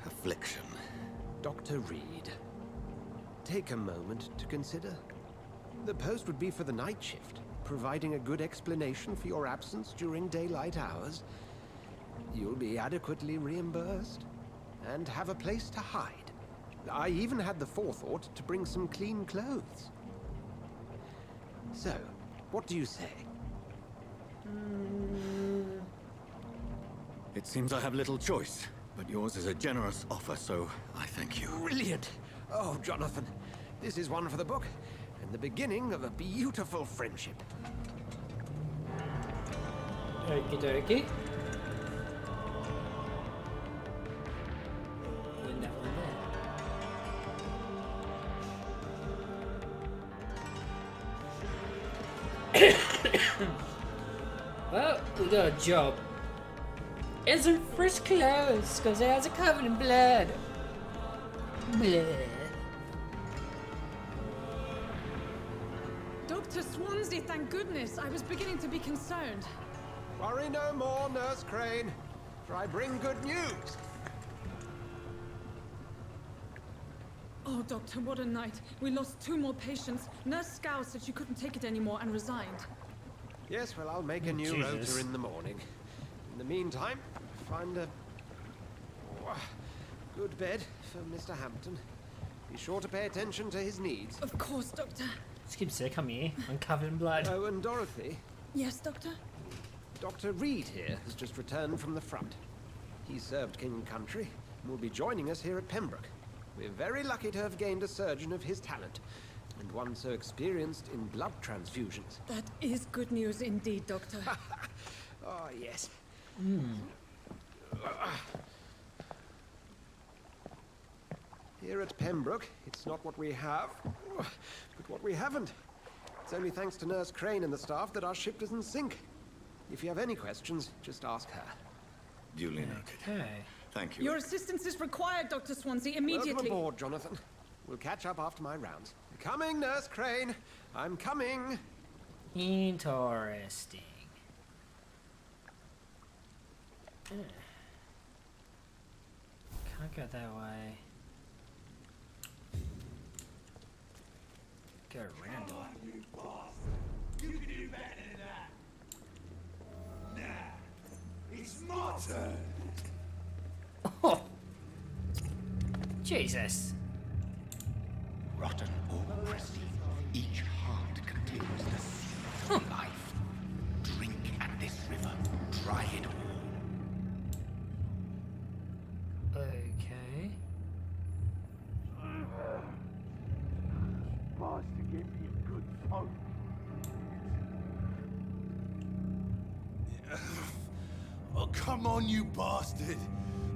affliction. Dr. Reed, take a moment to consider. The post would be for the night shift, providing a good explanation for your absence during daylight hours. You'll be adequately reimbursed, and have a place to hide. I even had the forethought to bring some clean clothes. So, what do you say? It seems I have little choice, but yours is a generous offer, so I thank you. Brilliant! Oh, Jonathan, this is one for the book, and the beginning of a beautiful friendship. Okie dokie. And that one there. Well, we got a job. And some fresh clothes, because the house are covered in blood. Bleh. Dr. Swansea, thank goodness. I was beginning to be concerned. Worry no more, Nurse Crane, for I bring good news. Oh, Doctor, what a night. We lost 2 more patients. Nurse Scow said she couldn't take it anymore and resigned. Yes, well, I'll make a new rota in the morning. In the meantime, find a good bed for Mr. Hampton. Be sure to pay attention to his needs. Of course, Doctor. Just keep sick, come here. I'm covered in blood. Oh, and Dorothy. Yes, Doctor? Dr. Reed here has just returned from the front. He served King and Country and will be joining us here at Pembroke. We're very lucky to have gained a surgeon of his talent. And one so experienced in blood transfusions. That is good news indeed, Doctor. Oh, yes. Here at Pembroke, it's not what we have, but what we haven't. It's only thanks to Nurse Crane and the staff that our ship doesn't sink. If you have any questions, just ask her. Duly noted. Okay. Thank you. Your assistance is required, Dr. Swansea, immediately. Welcome aboard, Jonathan. We'll catch up after my rounds. Coming, Nurse Crane. I'm coming. Interesting. Can't go that way. Go around it. You can do better than that. Nah, it's my turn. Oh! Jesus. Rotten or pristine, each heart contains the seed of life. Drink at this river, try it all. Okay. Master gave me a good poke. Oh, come on, you bastard.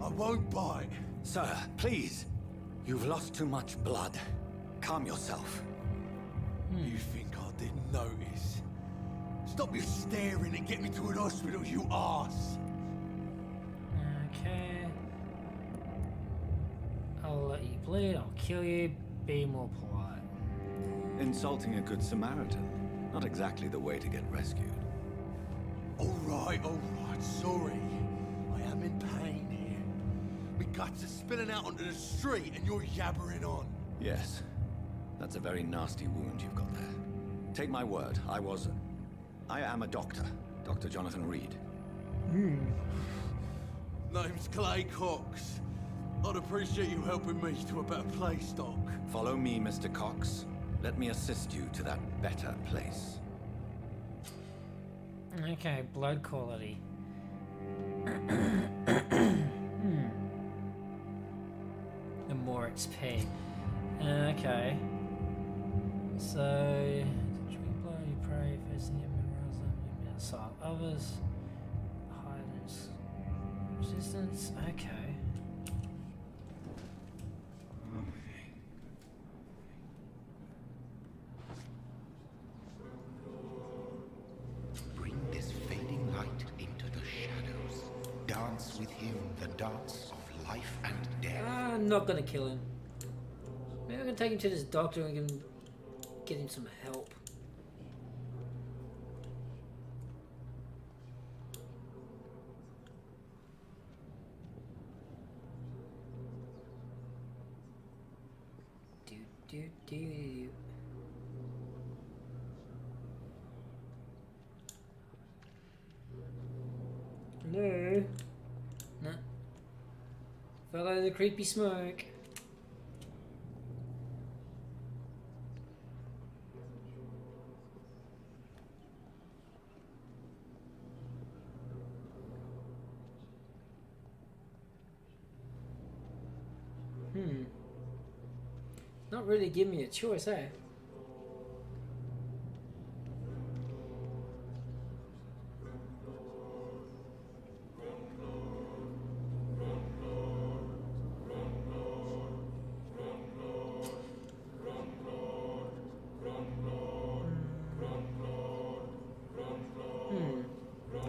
I won't bite. Sir, please. You've lost too much blood. Calm yourself. You think I didn't notice? Stop your staring and get me to an hospital, you arse. Okay. I'll let you bleed, I'll kill you, be more polite. Insulting a good Samaritan. Not exactly the way to get rescued. All right, sorry. I am in pain here. My guts are spilling out onto the street and you're yabbering on. Yes. That's a very nasty wound you've got there. Take my word, I am a doctor. Dr. Jonathan Reed. Name's Clay Cox. I'd appreciate you helping me to a better place, Doc. Follow me, Mr. Cox. Let me assist you to that better place. Okay, blood quality. The more XP. Okay. So, drink blood, you pray, facing him, memorize them, you assault others, hide resistance. Okay. Bring this fading light into the shadows. Dance with him the dance of life and death. I'm not gonna kill him. Maybe I'm gonna take him to this doctor and get him some help. Do. No. No. Follow the creepy smoke. Not really give me a choice, eh?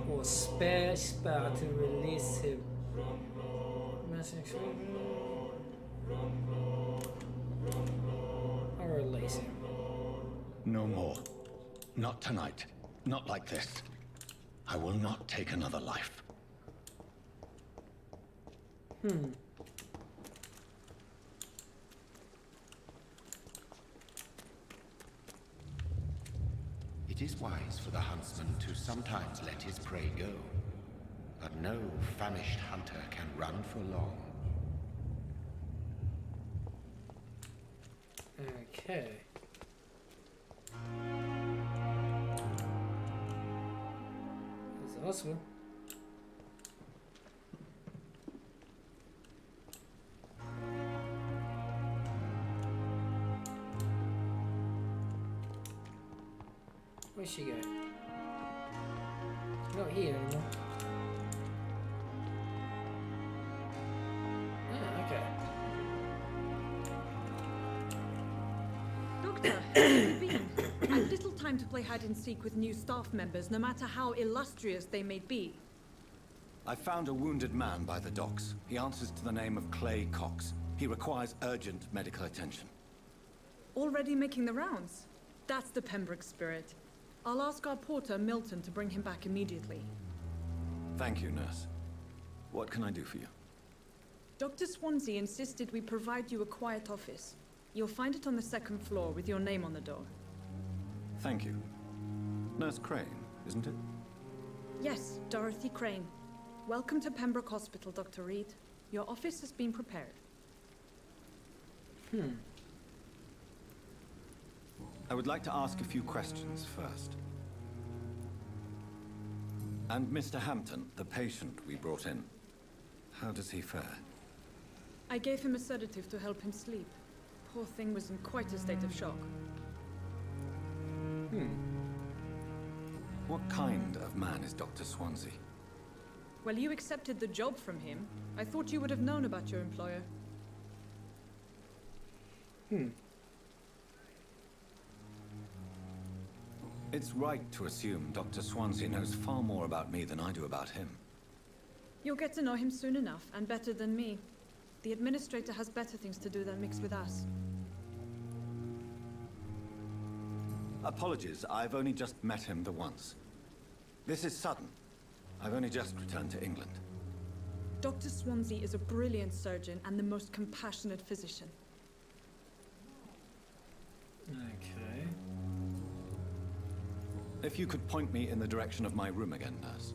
Or spare spell to release him. I'll release him. No more. Not tonight. Not like this. I will not take another life. It is wise for the huntsman to sometimes let his prey go. But no famished hunter can run for long. Okay. There's the hospital. Where's she go? Not here anymore. Ah, okay. Doctor, how have you been? I've little time to play hide and seek with new staff members, no matter how illustrious they may be. I found a wounded man by the docks. He answers to the name of Clay Cox. He requires urgent medical attention. Already making the rounds? That's the Pembroke spirit. I'll ask our porter, Milton, to bring him back immediately. Thank you, nurse. What can I do for you? Dr. Swansea insisted we provide you a quiet office. You'll find it on the second floor with your name on the door. Thank you. Nurse Crane, isn't it? Yes, Dorothy Crane. Welcome to Pembroke Hospital, Dr. Reed. Your office has been prepared. I would like to ask a few questions first. And Mr. Hampton, the patient we brought in, how does he fare? I gave him a sedative to help him sleep. Poor thing was in quite a state of shock. What kind of man is Dr. Swansea? Well, you accepted the job from him. I thought you would have known about your employer. It's right to assume Dr. Swansea knows far more about me than I do about him. You'll get to know him soon enough, and better than me. The administrator has better things to do than mix with us. Apologies, I've only just met him the once. This is sudden. I've only just returned to England. Dr. Swansea is a brilliant surgeon and the most compassionate physician. Okay. If you could point me in the direction of my room again, nurse.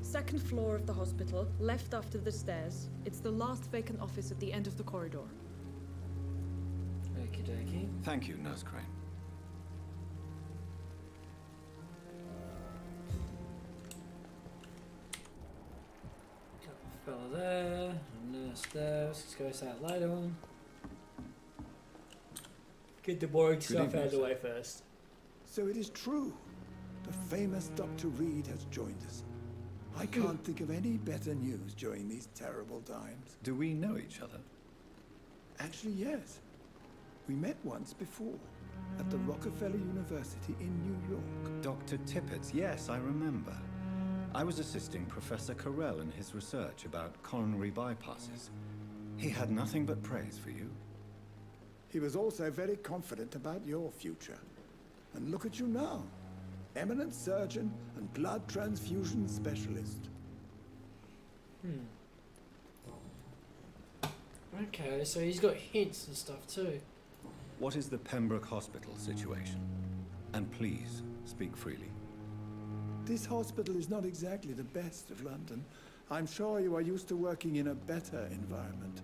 Second floor of the hospital, left after the stairs. It's the last vacant office at the end of the corridor. Okie dokie. Thank you, Nurse Crane. Fella there, nurse there. Let's just go say that later on. Get the boring stuff out of the way first. So it is true. The famous Dr. Reed has joined us. I can't think of any better news during these terrible times. Do we know each other? Actually, yes. We met once before, at the Rockefeller University in New York. Dr. Tippett, yes, I remember. I was assisting Professor Carell in his research about coronary bypasses. He had nothing but praise for you. He was also very confident about your future. And look at you now. Eminent surgeon and blood transfusion specialist. Okay, so he's got hints and stuff too. What is the Pembroke Hospital situation? And please, speak freely. This hospital is not exactly the best of London. I'm sure you are used to working in a better environment.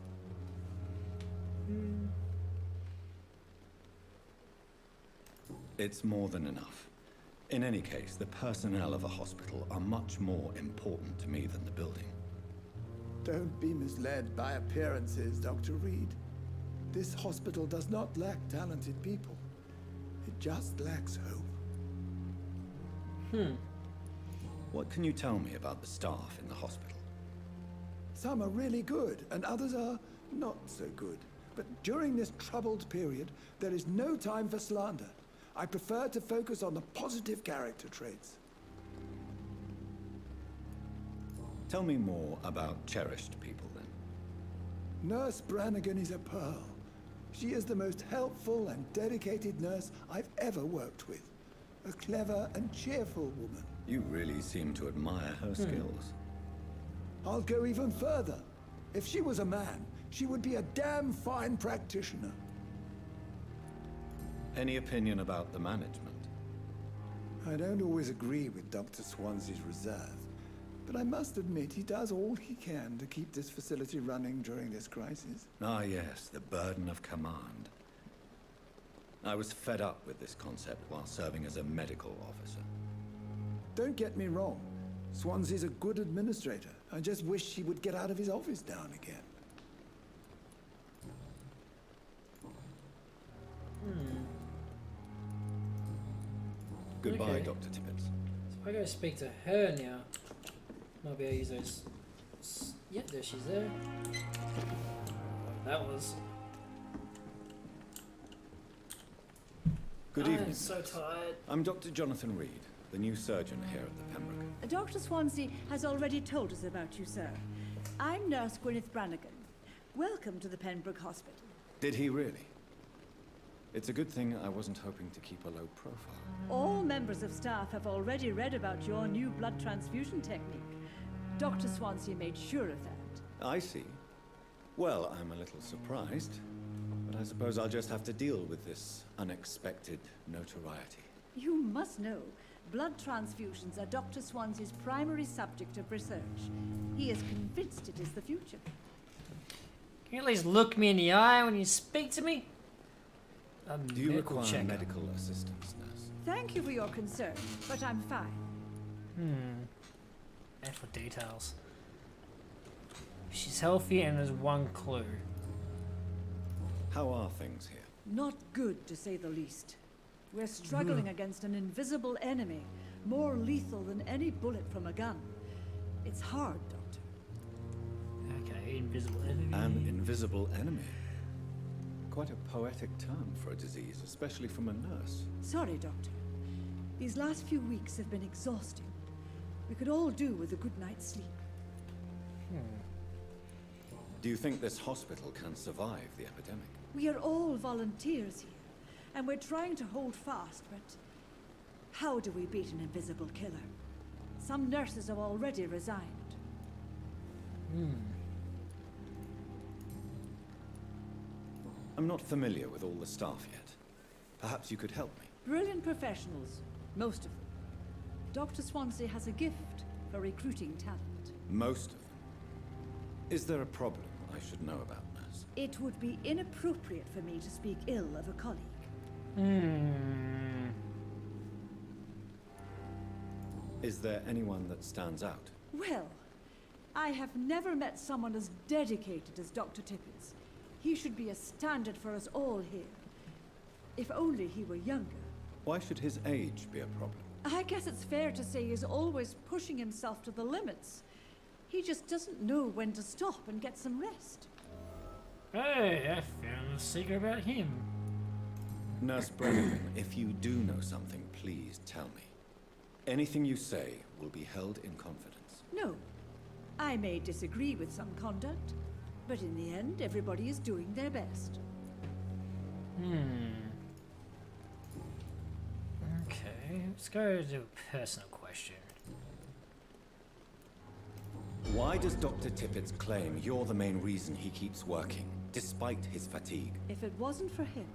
It's more than enough. In any case, the personnel of a hospital are much more important to me than the building. Don't be misled by appearances, Dr. Reed. This hospital does not lack talented people. It just lacks hope. What can you tell me about the staff in the hospital? Some are really good, and others are not so good. But during this troubled period, there is no time for slander. I prefer to focus on the positive character traits. Tell me more about cherished people, then. Nurse Brannigan is a pearl. She is the most helpful and dedicated nurse I've ever worked with. A clever and cheerful woman. You really seem to admire her skills. I'll go even further. If she was a man, she would be a damn fine practitioner. Any opinion about the management? I don't always agree with Dr. Swansea's reserve, but I must admit he does all he can to keep this facility running during this crisis. Ah, yes, the burden of command. I was fed up with this concept while serving as a medical officer. Don't get me wrong. Swansea's a good administrator. I just wish he would get out of his office now and again. Goodbye, Okay. Dr. Tippett. So if I go speak to her now, might be able to use those. Yep, there she's there. That was. Good I'm evening. so tired. I'm Dr. Jonathan Reed, the new surgeon here at the Pembroke. Dr. Swansea has already told us about you, sir. I'm Nurse Gwyneth Brannigan. Welcome to the Pembroke Hospital. Did he really? It's a good thing I wasn't hoping to keep a low profile. All members of staff have already read about your new blood transfusion technique. Dr. Swansea made sure of that. I see. Well, I'm a little surprised, but I suppose I'll just have to deal with this unexpected notoriety. You must know, blood transfusions are Dr. Swansea's primary subject of research. He is convinced it is the future. Can you at least look me in the eye when you speak to me? Do you require medical assistance, nurse? Thank you for your concern, but I'm fine. And for details. She's healthy and there's one clue. How are things here? Not good, to say the least. We're struggling against an invisible enemy, more lethal than any bullet from a gun. It's hard, Doctor. Okay, invisible enemy. An invisible enemy. Quite a poetic term for a disease, especially from a nurse. Sorry, Doctor. These last few weeks have been exhausting. We could all do with a good night's sleep. Do you think this hospital can survive the epidemic? We are all volunteers here, and we're trying to hold fast, but how do we beat an invisible killer? Some nurses have already resigned. I'm not familiar with all the staff yet. Perhaps you could help me. Brilliant professionals, most of them. Dr. Swansea has a gift for recruiting talent. Most of them. Is there a problem I should know about, nurse? It would be inappropriate for me to speak ill of a colleague. Is there anyone that stands out? Well, I have never met someone as dedicated as Dr. Tippett. He should be a standard for us all here. If only he were younger. Why should his age be a problem? I guess it's fair to say he's always pushing himself to the limits. He just doesn't know when to stop and get some rest. Hey, I found a secret about him. Nurse Brannigan, if you do know something, please tell me. Anything you say will be held in confidence. No. I may disagree with some conduct, but in the end, everybody is doing their best. Okay, let's go to a personal question. Why does Dr. Tippett claim you're the main reason he keeps working, despite his fatigue? If it wasn't for him,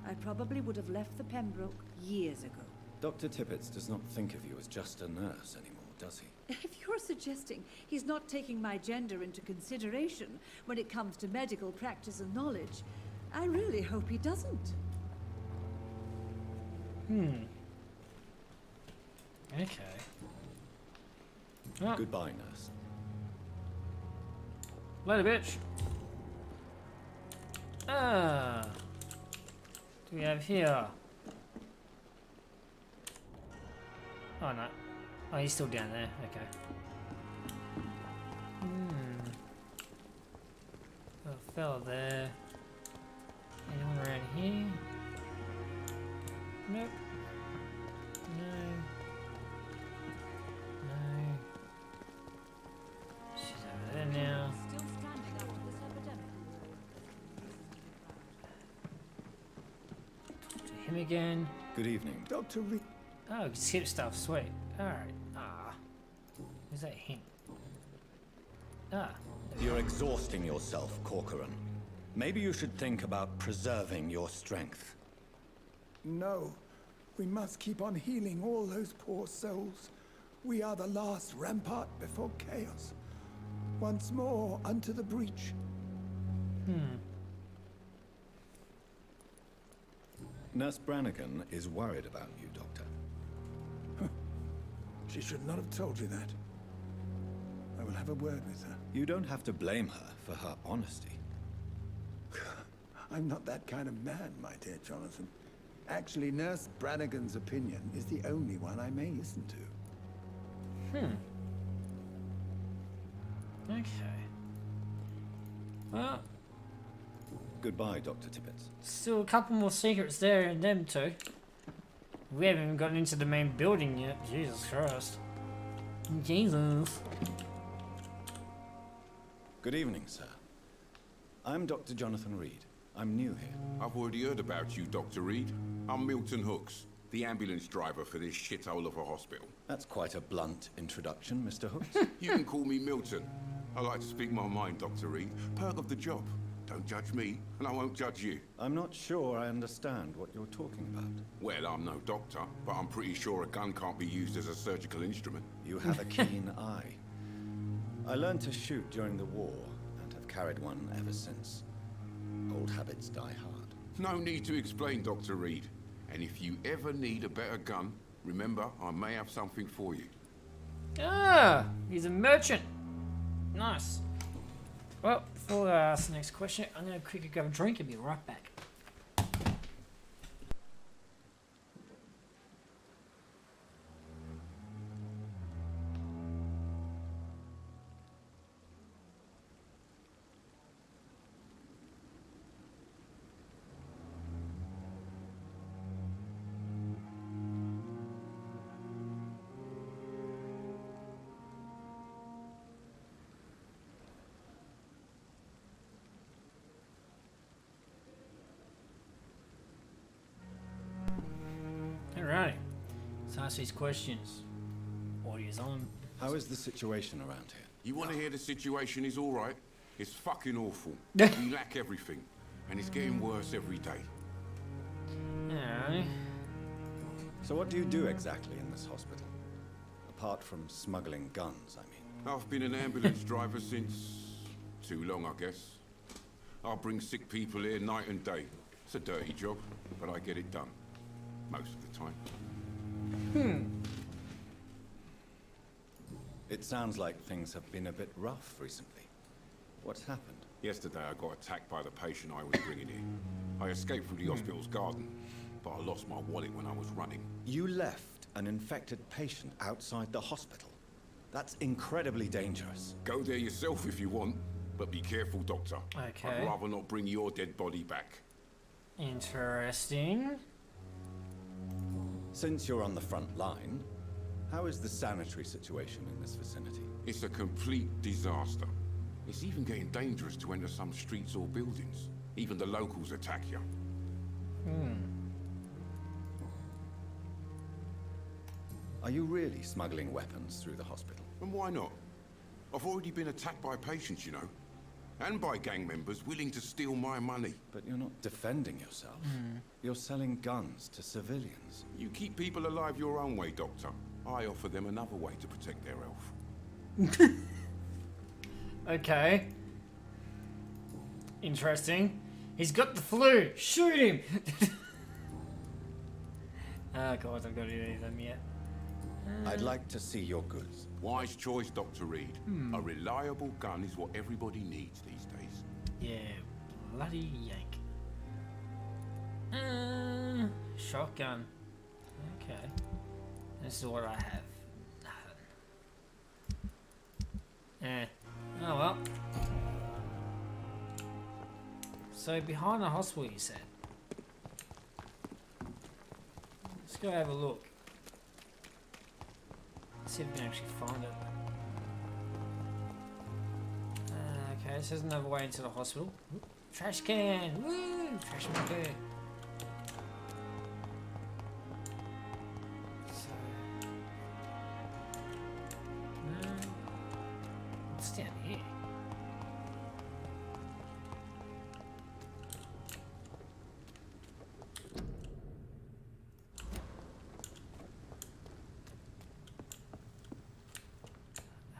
I probably would have left the Pembroke years ago. Dr. Tippett does not think of you as just a nurse anymore, does he? If you're suggesting he's not taking my gender into consideration when it comes to medical practice and knowledge, I really hope he doesn't. Okay. Oh, Goodbye, nurse. later, bitch. What do we have here? Oh no. Oh, he's still down there. Okay. A fella there. Anyone around here? Nope. No. No. She's over there now. Still standing after this epidemic. Talk to him again. Good evening. Dr. Reed. Oh, you can skip stuff. Sweet. Alright. Where's that hint? You're exhausting yourself, Corcoran. Maybe you should think about preserving your strength. No. We must keep on healing all those poor souls. We are the last rampart before chaos. Once more, unto the breach. Nurse Brannigan is worried about you, Doctor. She should not have told you that. I will have a word with her. You don't have to blame her for her honesty. I'm not that kind of man, my dear Jonathan. Actually, Nurse Brannigan's opinion is the only one I may listen to. Okay. Well, Goodbye, Dr. Tibbets. still a couple more secrets there in them two. We haven't even gotten into the main building yet. Jesus Christ. Jesus. Good evening, sir. I'm Dr. Jonathan Reed. I'm new here. I've already heard about you, Dr. Reed. I'm Milton Hooks, the ambulance driver for this shithole of a hospital. That's quite a blunt introduction, Mr. Hooks. You can call me Milton. I like to speak my mind, Dr. Reed. Perk of the job. Don't judge me, and I won't judge you. I'm not sure I understand what you're talking about. Well, I'm no doctor, but I'm pretty sure a gun can't be used as a surgical instrument. You have a keen eye. I learned to shoot during the war, and have carried one ever since. Old habits die hard. No need to explain, Dr. Reed. And if you ever need a better gun, remember, I may have something for you. Ah, he's a merchant. Nice. Well, before I ask the next question, I'm going to quickly grab a drink and be right back. Alright, let's ask these questions. Audio's on. How is the situation around here? You want to hear the situation is all right? It's fucking awful. We lack everything, and it's getting worse every day. Alright. So what do you do exactly in this hospital? Apart from smuggling guns, I mean. I've been an ambulance driver since... too long, I guess. I bring sick people here night and day. It's a dirty job, but I get it done. Most of the time. It sounds like things have been a bit rough recently. What's happened? Yesterday I got attacked by the patient I was bringing in. I escaped through the hospital's garden, but I lost my wallet when I was running. You left an infected patient outside the hospital? That's incredibly dangerous. Go there yourself if you want, but be careful, Doctor. Okay. I'd rather not bring your dead body back. Interesting. Since you're on the front line, how is the sanitary situation in this vicinity? It's a complete disaster. It's even getting dangerous to enter some streets or buildings. Even the locals attack you. Are you really smuggling weapons through the hospital? And why not? I've already been attacked by patients, you know. And by gang members willing to steal my money. But you're not defending yourself. You're selling guns to civilians. You keep people alive your own way, Doctor. I offer them another way to protect their health. Okay. Interesting. He's got the flu. Shoot him. Oh god, I've got any of them yet. I'd like to see your goods. Wise choice, Dr. Reed. A reliable gun is what everybody needs these days. Yeah, bloody yank. Shotgun. Okay. This is what I have. Oh well. So behind the hospital, you said. Let's go have a look. See if we can actually find it. Okay, this is another way into the hospital. Ooh, trash can! Woo! Trash can. So, what's down here?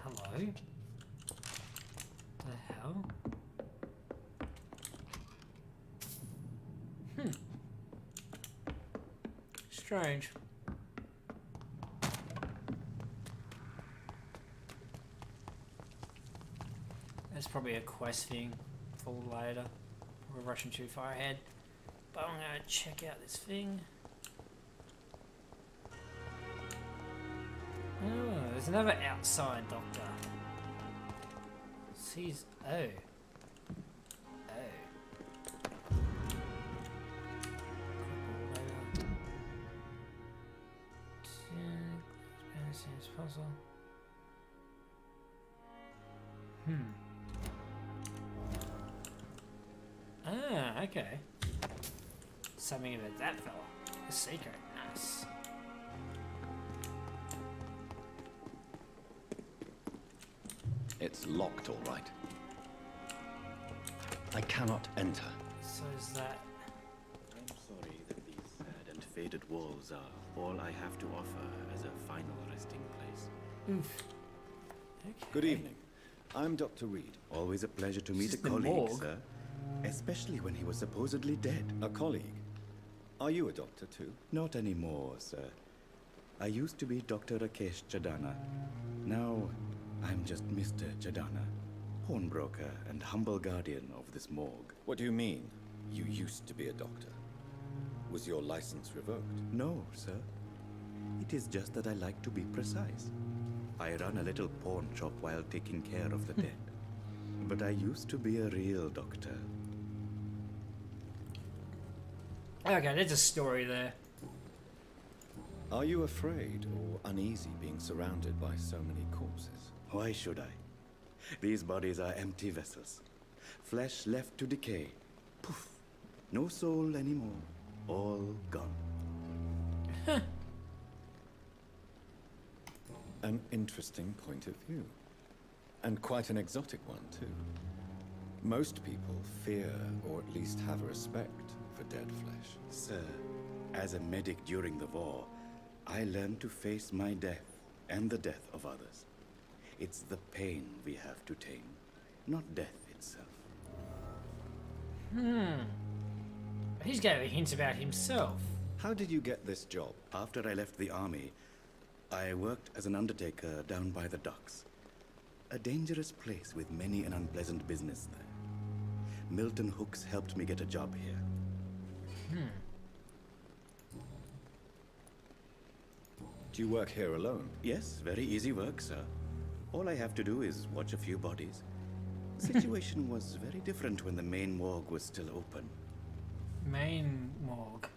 Hello? The hell? Strange. That's probably a quest thing for later. We're rushing too far ahead. But I'm gonna check out this thing. Oh, there's another outside doctor. He's oh. Puzzle. Ah, okay. Something about that fella. A secret. Nice. It's locked, all right. I cannot enter. So is that... I'm sorry that these sad and faded walls are all I have to offer as a final resting place. Oof. Okay. Good evening. I'm Dr. Reed. Always a pleasure to meet This a is the colleague, morgue. sir. Especially when he was supposedly dead. A colleague? Are you a doctor too? Not anymore, sir. I used to be Dr. Rakesh Chadana. Now, I'm just Mr. Chadana, pawnbroker and humble guardian of this morgue. What do you mean, you used to be a doctor? Was your license revoked? No, sir. It is just that I like to be precise. I run a little pawn shop while taking care of the dead. But I used to be a real doctor. Okay, there's a story there. Are you afraid or uneasy being surrounded by so many corpses? Why should I? These bodies are empty vessels. Flesh left to decay. Poof. No soul anymore. All gone. An interesting point of view. And quite an exotic one, too. Most people fear, or at least have respect, for dead flesh. Sir, as a medic during the war, I learned to face my death and the death of others. It's the pain we have to tame, not death itself. He's giving hints about himself. How did you get this job? After I left the army, I worked as an undertaker down by the docks. A dangerous place with many an unpleasant business there. Milton Hooks helped me get a job here. Do you work here alone? Yes, very easy work, sir. All I have to do is watch a few bodies. The situation was very different when the main morgue was still open. Main morgue.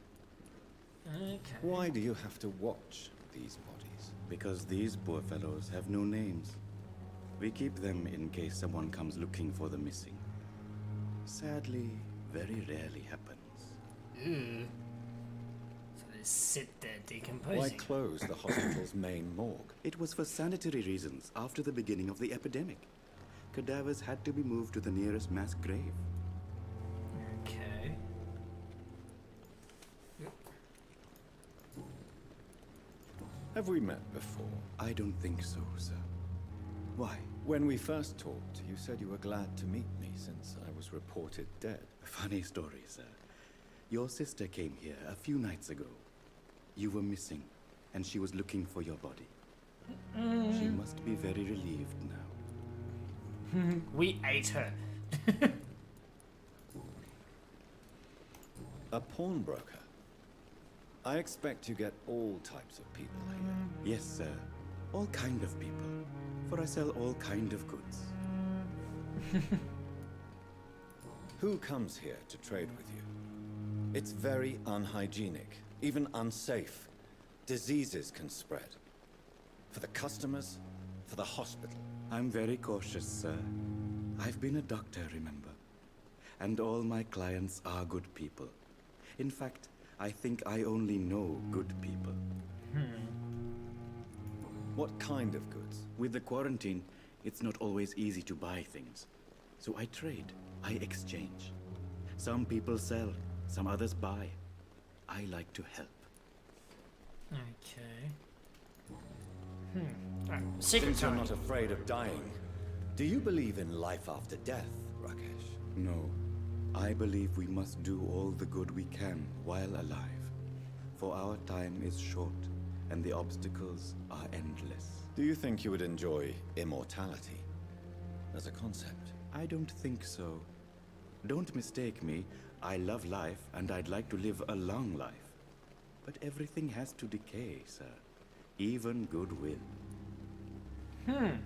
Okay. Why do you have to watch these bodies? Because these poor fellows have no names. We keep them in case someone comes looking for the missing. Sadly, very rarely happens. So they sit there decomposing. Why close the hospital's main morgue? It was for sanitary reasons after the beginning of the epidemic. Cadavers had to be moved to the nearest mass grave. Okay. Have we met before? I don't think so, sir. Why? When we first talked, you said you were glad to meet me since I was reported dead. Funny story, sir. Your sister came here a few nights ago. You were missing, and she was looking for your body. She must be very relieved now. We ate her. A pawnbroker? I expect you get all types of people here. Yes, sir. All kind of people. For I sell all kind of goods. Who comes here to trade with you? It's very unhygienic, even unsafe. Diseases can spread. For the customers, for the hospital. I'm very cautious, sir. I've been a doctor, remember? And all my clients are good people. In fact, I think I only know good people. What kind of goods? With the quarantine, it's not always easy to buy things. So I trade, I exchange. Some people sell, some others buy. I like to help. Okay. Secret Since you're time. not afraid of dying, do you believe in life after death, Rakesh? No. I believe we must do all the good we can while alive. For our time is short, and the obstacles are endless. Do you think you would enjoy immortality as a concept? I don't think so. Don't mistake me. I love life, and I'd like to live a long life. But everything has to decay, sir. Even goodwill. Do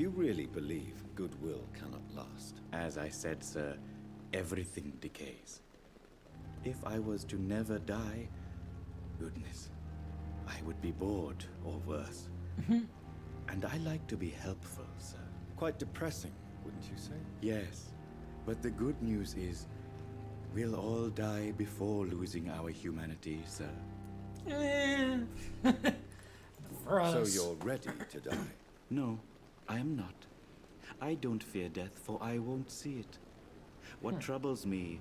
you really believe goodwill cannot last? As I said, sir, everything decays. If I was to never die, goodness, I would be bored or worse. And I like to be helpful, sir. Quite depressing, wouldn't you say? Yes, but the good news is we'll all die before losing our humanity, sir. For us. So you're ready to die? No, I am not. I don't fear death, for I won't see it. What troubles me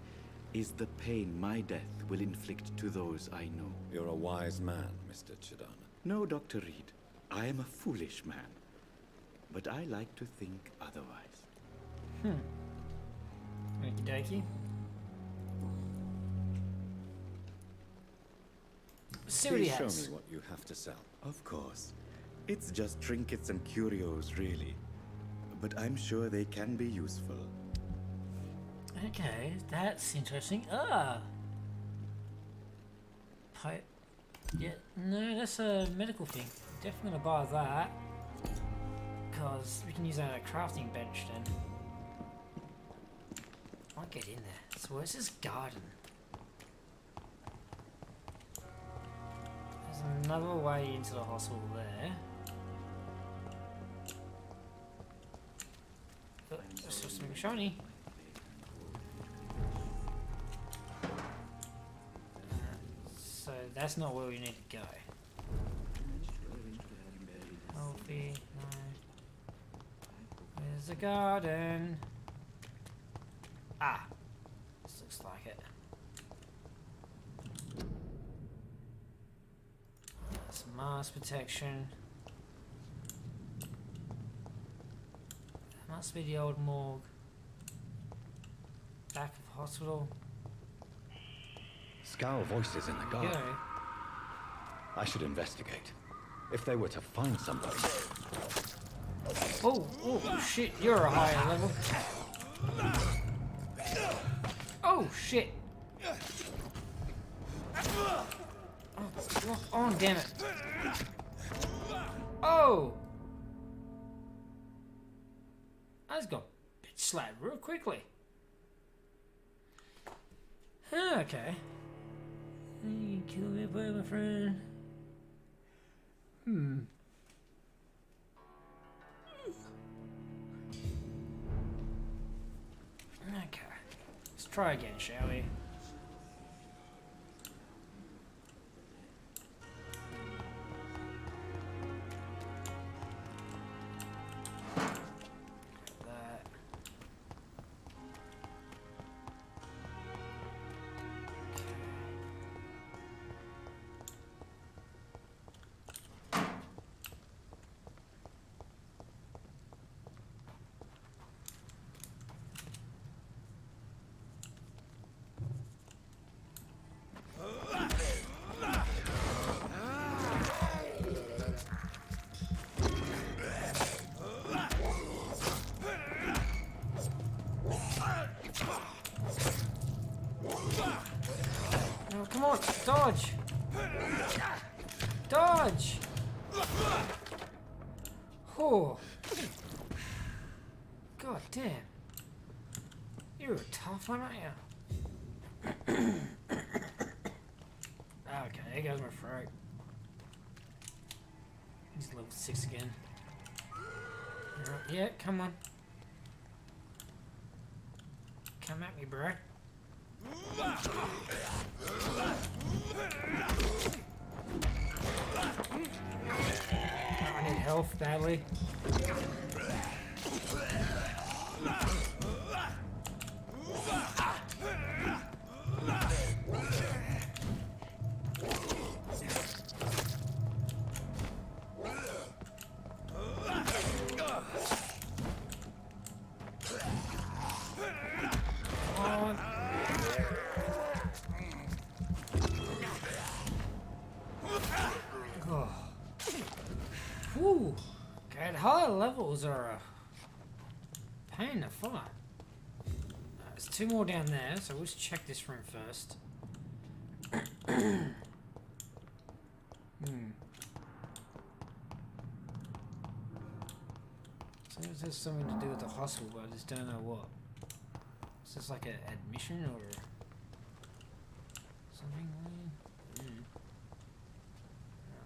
is the pain my death will inflict to those I know. You're a wise man, Mr. Chidana. No, Dr. Reed. I am a foolish man. But I like to think otherwise. Okie dokie. See what he Please show has. me what you have to sell. Of course. It's just trinkets and curios, really. But I'm sure they can be useful. Okay, that's interesting. Ah! Pipe. Yeah, no, that's a medical thing. Definitely gonna buy that. Because we can use that at a crafting bench then. I'll get in there. So where's this garden? There's another way into the hospital there. Oh, there's still something shiny. So that's not where we need to go. Healthy, no. Where's the garden? Ah, this looks like it. That's mask protection. That must be the old morgue. Back of hospital. Scowl voices in the garden. Go. I should investigate. If they were to find somebody. Oh, oh shit, you're a higher level. Oh shit. Oh, damn it. Oh! I just got bitch slapped real quickly. Okay. You can kill me, boy, my friend. Okay. Let's try again, shall we? That. Oh, come on, dodge! Dodge! Oh. God damn. You're a tough one, aren't you? Okay, there goes my throat. He's level 6 again. Alright, yeah, come on. Come at me, bro. I need health badly. Whew. God, higher levels are a pain to find. There's 2 more down there, so let's check this room first. So it has something to do with the hospital, but I just don't know what. Is this like an admission or something?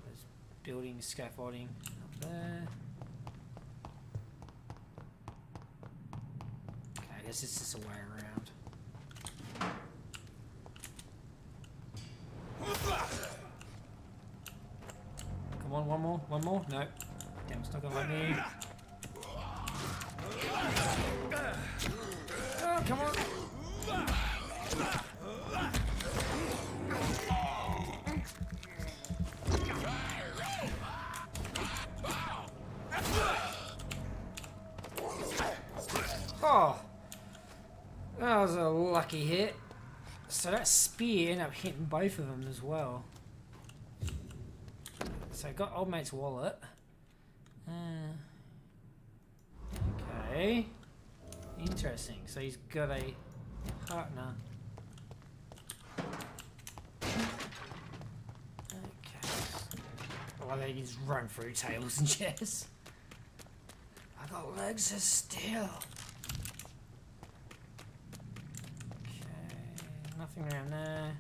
There's building scaffolding up there. Okay, I guess it's just a way around. Come on, one more. No. Damn, it's not gonna let me. Oh, come on. Oh, that was a lucky hit. So that spear ended up hitting both of them as well. So I got old mate's wallet. Okay. Interesting. So he's got a partner. Okay. Well, they just run through tables and chairs. I got legs of steel. Okay. Nothing around there.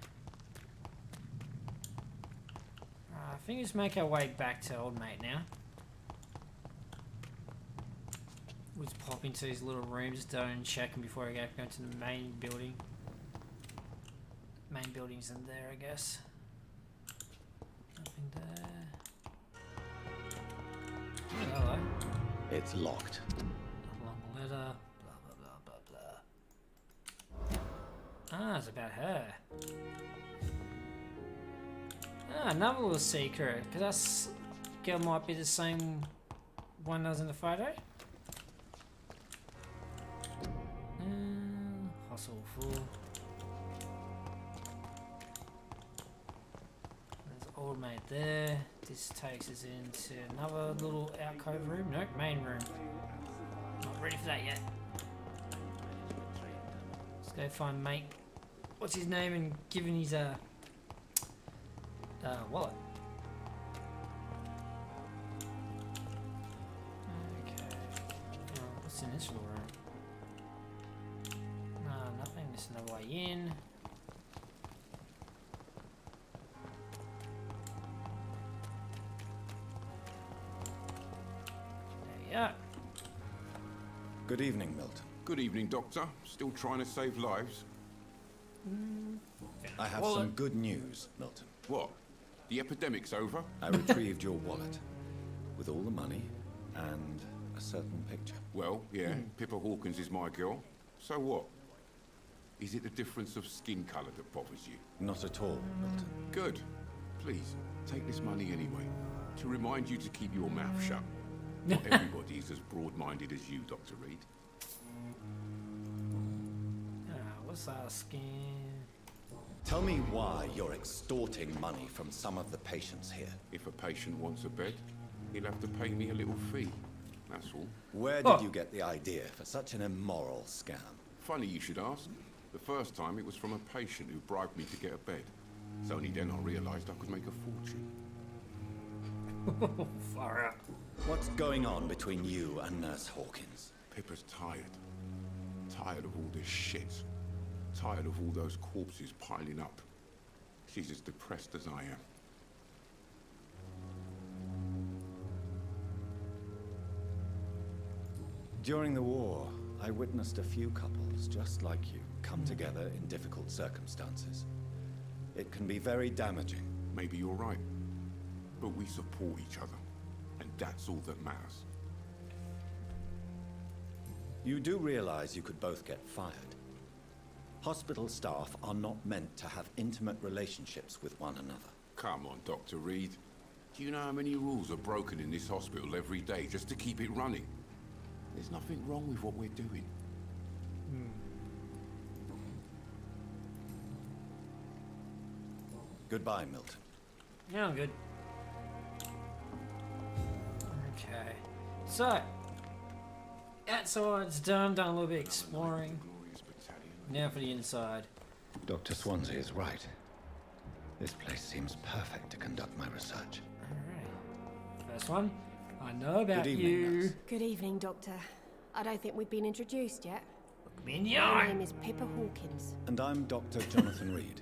I think just make our way back to old mate now. We'll just pop into these little rooms, just and check them before I go to the main building. Main building's in there, I guess. Nothing there. Oh, hello. It's locked. A long letter. Blah blah blah blah blah. Ah, it's about her. Ah, another little secret. Because that girl might be the same one that was in the photo. Hustle full. There's old mate there. This takes us into another little alcove room. Nope, main room. Not ready for that yet. Let's go find mate. What's his name and give him his wallet. Okay. What's in this little room? Nothing. Just another way in. There you are. Good evening, Milton. Good evening, Doctor. Still trying to save lives? I have some good news, Milton. What? The epidemic's over? I retrieved your wallet. With all the money and a certain picture. Well, yeah, Pippa Hawkins is my girl. So what? Is it the difference of skin colour that bothers you? Not at all, Milton. Good. Please, take this money anyway. To remind you to keep your mouth shut. Not everybody is as broad-minded as you, Dr. Reed. What's that skin? Tell me why you're extorting money from some of the patients here. If a patient wants a bed, he'll have to pay me a little fee. That's all. Where did you get the idea for such an immoral scam? Funny you should ask. The first time it was from a patient who bribed me to get a bed. It's only then I realised I could make a fortune. Far out. What's going on between you and Nurse Hawkins? Pippa's tired. Tired of all this shit. Tired of all those corpses piling up. She's as depressed as I am. During the war, I witnessed a few couples just like you come together in difficult circumstances. It can be very damaging. Maybe you're right. But we support each other. And that's all that matters. You do realize you could both get fired. Hospital staff are not meant to have intimate relationships with one another. Come on, Dr. Reed. Do you know how many rules are broken in this hospital every day just to keep it running? There's nothing wrong with what we're doing. Goodbye, Milton. Yeah, I'm good. Okay. So, outside's done a little bit exploring. Now for the inside. Dr. Swansea is right. This place seems perfect to conduct my research. Alright. First one. I know about Good evening, you. nurse. Good evening, Doctor. I don't think we've been introduced yet. Look me in the My eye. name is Pippa Hawkins. And I'm Dr. Jonathan Reed.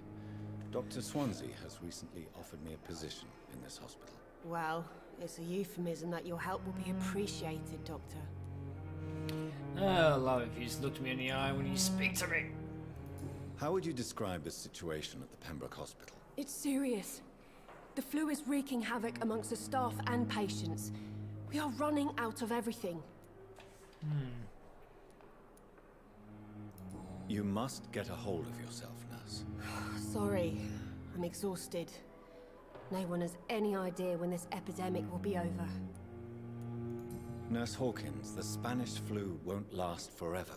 Dr. Swansea has recently offered me a position in this hospital. Well, it's a euphemism that your help will be appreciated, Doctor. Oh, I love it if you just look me in the eye when you speak to me. How would you describe the situation at the Pembroke Hospital? It's serious. The flu is wreaking havoc amongst the staff and patients. We are running out of everything. You must get a hold of yourself, nurse. Sorry, I'm exhausted. No one has any idea when this epidemic will be over. Nurse Hawkins, the Spanish flu won't last forever.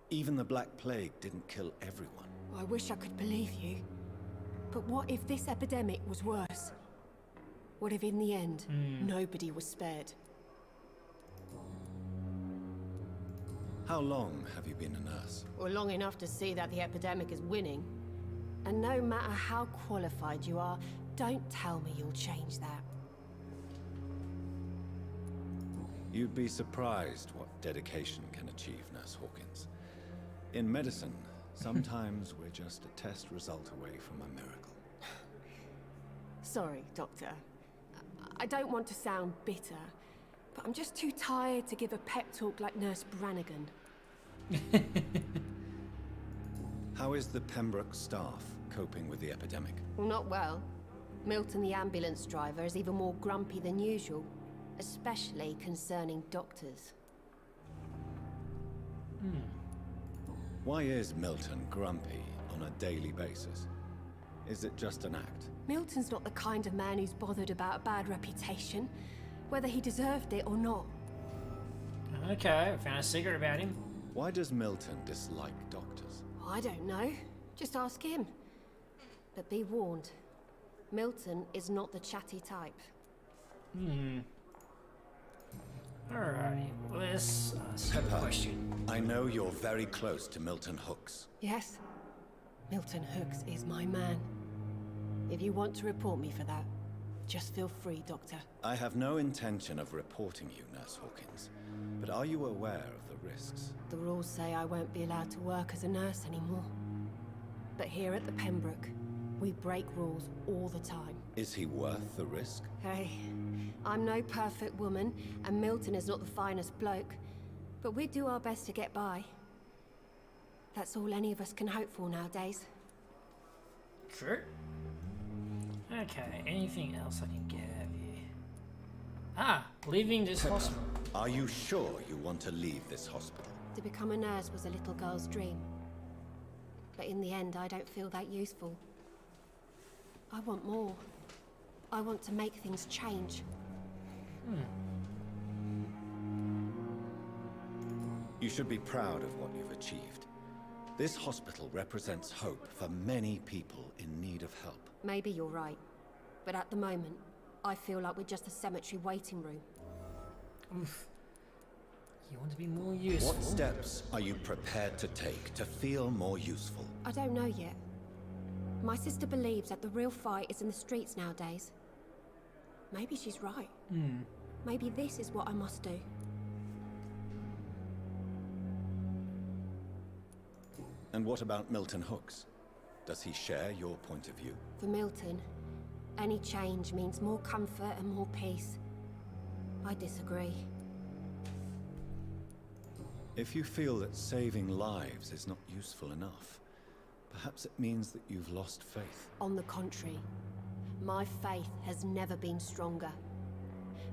Even the Black Plague didn't kill everyone. I wish I could believe you. But what if this epidemic was worse? What if in the end, nobody was spared? How long have you been a nurse? Well, long enough to see that the epidemic is winning. And no matter how qualified you are, don't tell me you'll change that. You'd be surprised what dedication can achieve, Nurse Hawkins. In medicine, sometimes we're just a test result away from a miracle. Sorry, Doctor. I don't want to sound bitter, but I'm just too tired to give a pep talk like Nurse Brannigan. How is the Pembroke staff coping with the epidemic? Well, not well. Milton, the ambulance driver, is even more grumpy than usual, especially concerning doctors. Why is Milton grumpy on a daily basis? Is it just an act? Milton's not the kind of man who's bothered about a bad reputation, whether he deserved it or not. Okay, I found a secret about him. Why does Milton dislike doctors? I don't know. Just ask him. But be warned, Milton is not the chatty type. Alrighty, let's have a question. I know you're very close to Milton Hooks. Yes, Milton Hooks is my man. If you want to report me for that, just feel free, Doctor. I have no intention of reporting you, Nurse Hawkins. But are you aware of the risks? The rules say I won't be allowed to work as a nurse anymore. But here at the Pembroke, we break rules all the time. Is he worth the risk? Hey, I'm no perfect woman, and Milton is not the finest bloke. But we do our best to get by. That's all any of us can hope for nowadays. Sure. Okay, anything else I can get out of here? Ah, leaving this hospital. Are you sure you want to leave this hospital? To become a nurse was a little girl's dream. But in the end, I don't feel that useful. I want more. I want to make things change. You should be proud of what you've achieved. This hospital represents hope for many people in need of help. Maybe you're right. But at the moment, I feel like we're just a cemetery waiting room. Oof. You want to be more useful? What steps are you prepared to take to feel more useful? I don't know yet. My sister believes that the real fight is in the streets nowadays. Maybe she's right. Maybe this is what I must do. And what about Milton Hooks? Does he share your point of view? For Milton, any change means more comfort and more peace. I disagree. If you feel that saving lives is not useful enough, perhaps it means that you've lost faith. On the contrary, my faith has never been stronger.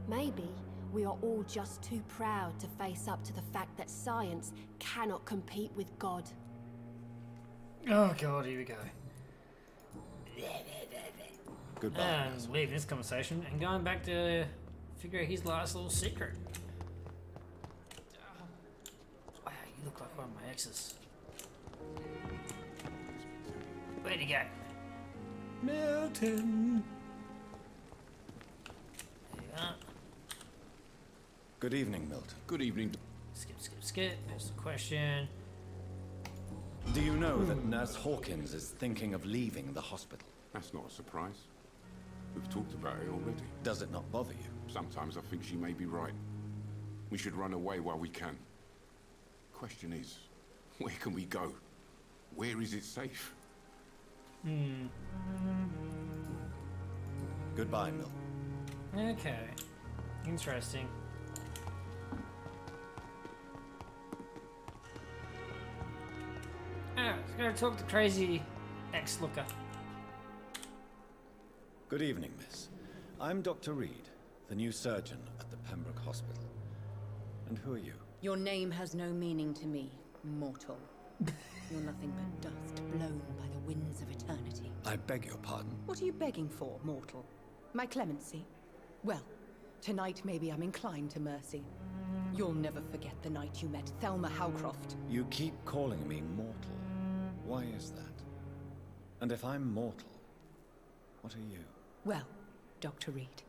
Maybe we are all just too proud to face up to the fact that science cannot compete with God. Oh god, here we go. Goodbye. And leaving this conversation and going back to figure out his last little secret. Wow, you look like one of my exes. Where'd he go? Milton! There you are. Good evening, Milton. Good evening. Skip. There's the question. Do you know that Nurse Hawkins is thinking of leaving the hospital? That's not a surprise. We've talked about it already. Does it not bother you? Sometimes I think she may be right. We should run away while we can. Question is, where can we go? Where is it safe? Goodbye, Mill. Okay. Interesting. Alright, let's go talk to crazy ex-looker. Good evening, miss. I'm Dr. Reed, the new surgeon at the Pembroke Hospital. And who are you? Your name has no meaning to me, mortal. You're nothing but dust blown by the winds of eternity. I beg your pardon. What are you begging for, mortal? My clemency? Well, tonight maybe I'm inclined to mercy. You'll never forget the night you met Thelma Howcroft. You keep calling me mortal. Why is that? And if I'm mortal, what are you? Well, Dr. Reed,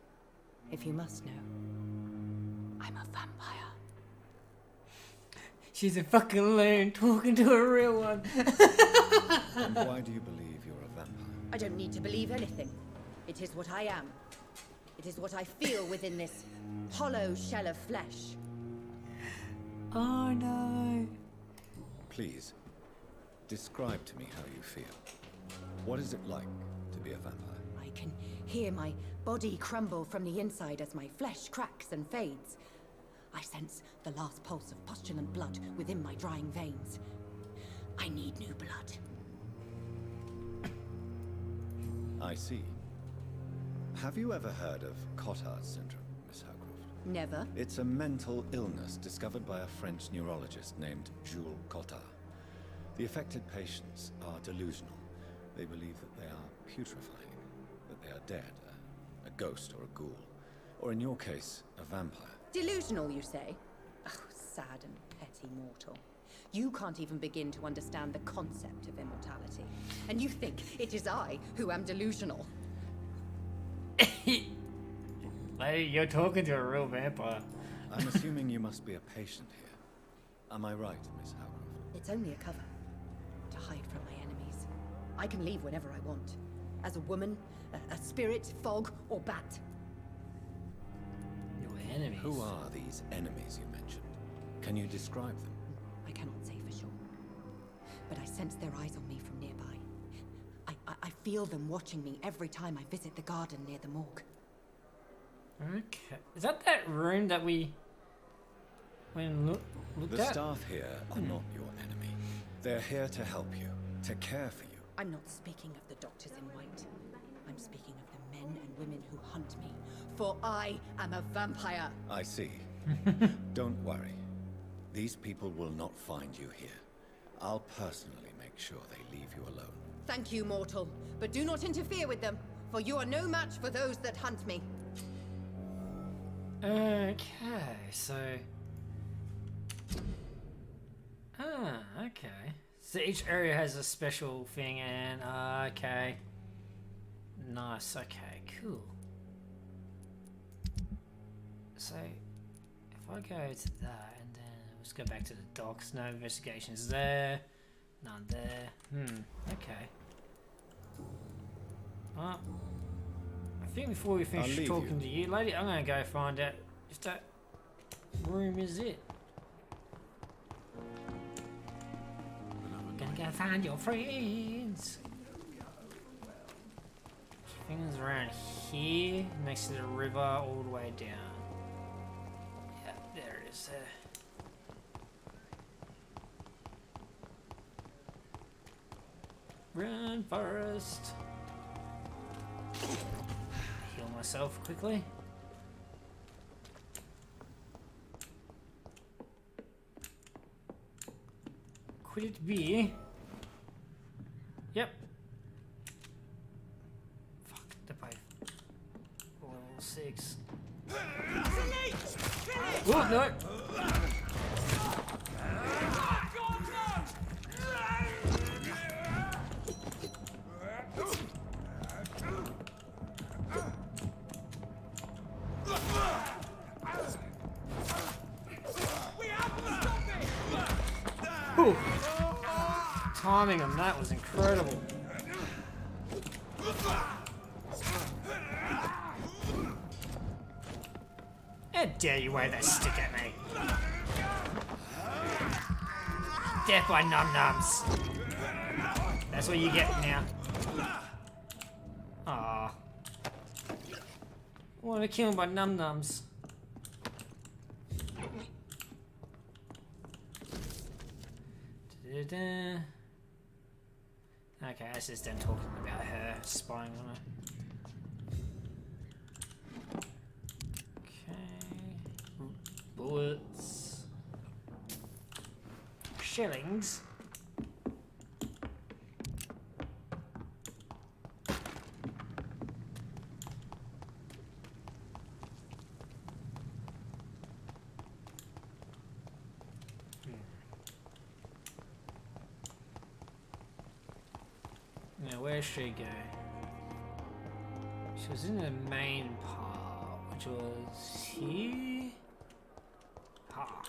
if you must know, I'm a vampire. She's a fucking loon talking to a real one. And why do you believe you're a vampire? I don't need to believe anything. It is what I am. It is what I feel within this hollow shell of flesh. Oh no. Please, describe to me how you feel. What is it like to be a vampire? I can hear my body crumble from the inside as my flesh cracks and fades. I sense the last pulse of postulant blood within my drying veins. I need new blood. I see. Have you ever heard of Cotard's syndrome, Miss Howcroft? Never. It's a mental illness discovered by a French neurologist named Jules Cotard. The affected patients are delusional. They believe that they are putrefying, that they are dead, a ghost or a ghoul, or in your case, a vampire. Delusional, you say? Oh, sad and petty mortal. You can't even begin to understand the concept of immortality. And you think it is I who am delusional. Lady, you're talking to a real vampire. I'm assuming you must be a patient here. Am I right, Miss Howcroft? It's only a cover. To hide from my enemies. I can leave whenever I want. As a woman, a spirit, fog, or bat. Your enemies? Who are these enemies you mentioned? Can you describe them? I cannot say for sure. But I sense their eyes on me from nearby. I feel them watching me every time I visit the garden near the morgue. Okay. Is that room that we looked The at? staff here are not your enemy. They're here to help you, to care for you. I'm not speaking of the doctors in white. I'm speaking of the men and women who hunt me. For I am a vampire. I see. Don't worry. These people will not find you here. I'll personally make sure they leave you alone. Thank you, mortal. But do not interfere with them, for you are no match for those that hunt me. Okay, so... okay. So each area has a special thing and, okay. Nice, okay, cool. So, if I go to that and then let's go back to the docks, no investigations there, none there, okay. Well, I think before we finish talking to you, lady, I'm gonna go find out if that room is it. Gonna go find your friends. Things around here, next to the river, all the way down. Yeah, there it is. Run, Forest. Heal myself quickly. Could it be? Yep. Fuck, the pipe. Level 6. Oh, no! Whew. Timing on that was incredible. dare you wave that stick at me? Death by num-nums. That's what you get now. Aww. I want to kill him by num-nums. Da-da-da. Okay, that's just them talking about her, spying on her. Okay. Bullets. Shillings. Now, where should she go? She was in the main part, which was here. Ha.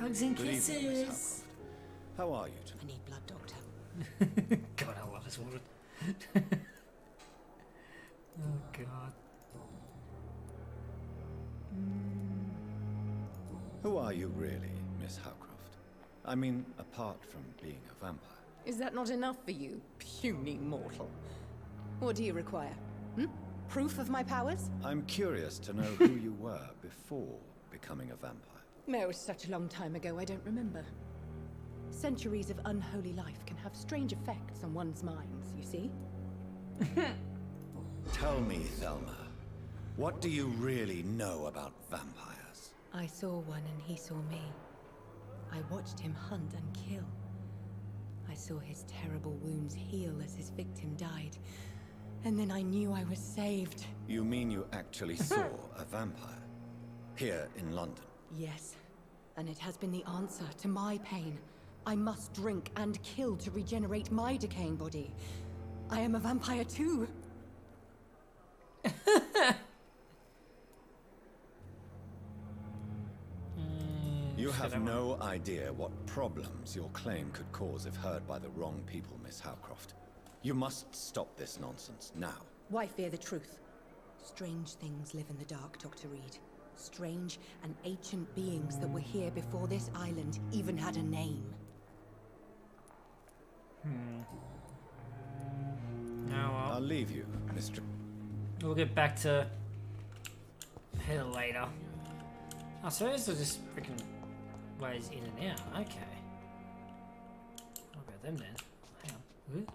Hugs and Good evening, Miss kisses. Howcroft. How are you I tonight? need blood, Doctor. God, I love this woman. Oh God. Who are you really, Miss Howcroft? I mean, apart from being a vampire. Is that not enough for you, puny mortal? What do you require? Proof of my powers? I'm curious to know who you were before becoming a vampire. No, it was such a long time ago, I don't remember. Centuries of unholy life can have strange effects on one's minds, you see? Tell me, Thelma, what do you really know about vampires? I saw one and he saw me. I watched him hunt and kill. I saw his terrible wounds heal as his victim died. And then I knew I was saved. You mean you actually saw a vampire? Here in London? Yes. And it has been the answer to my pain. I must drink and kill to regenerate my decaying body. I am a vampire too. You have no idea what problems your claim could cause if heard by the wrong people, Miss Howcroft. You must stop this nonsense, now. Why fear the truth? Strange things live in the dark, Dr. Reed. Strange and ancient beings that were here before this island even had a name. Now I'll leave you, Mr. We'll get back to her later. I suppose they're just freaking ways in and out. Okay. What about them then? Hang on.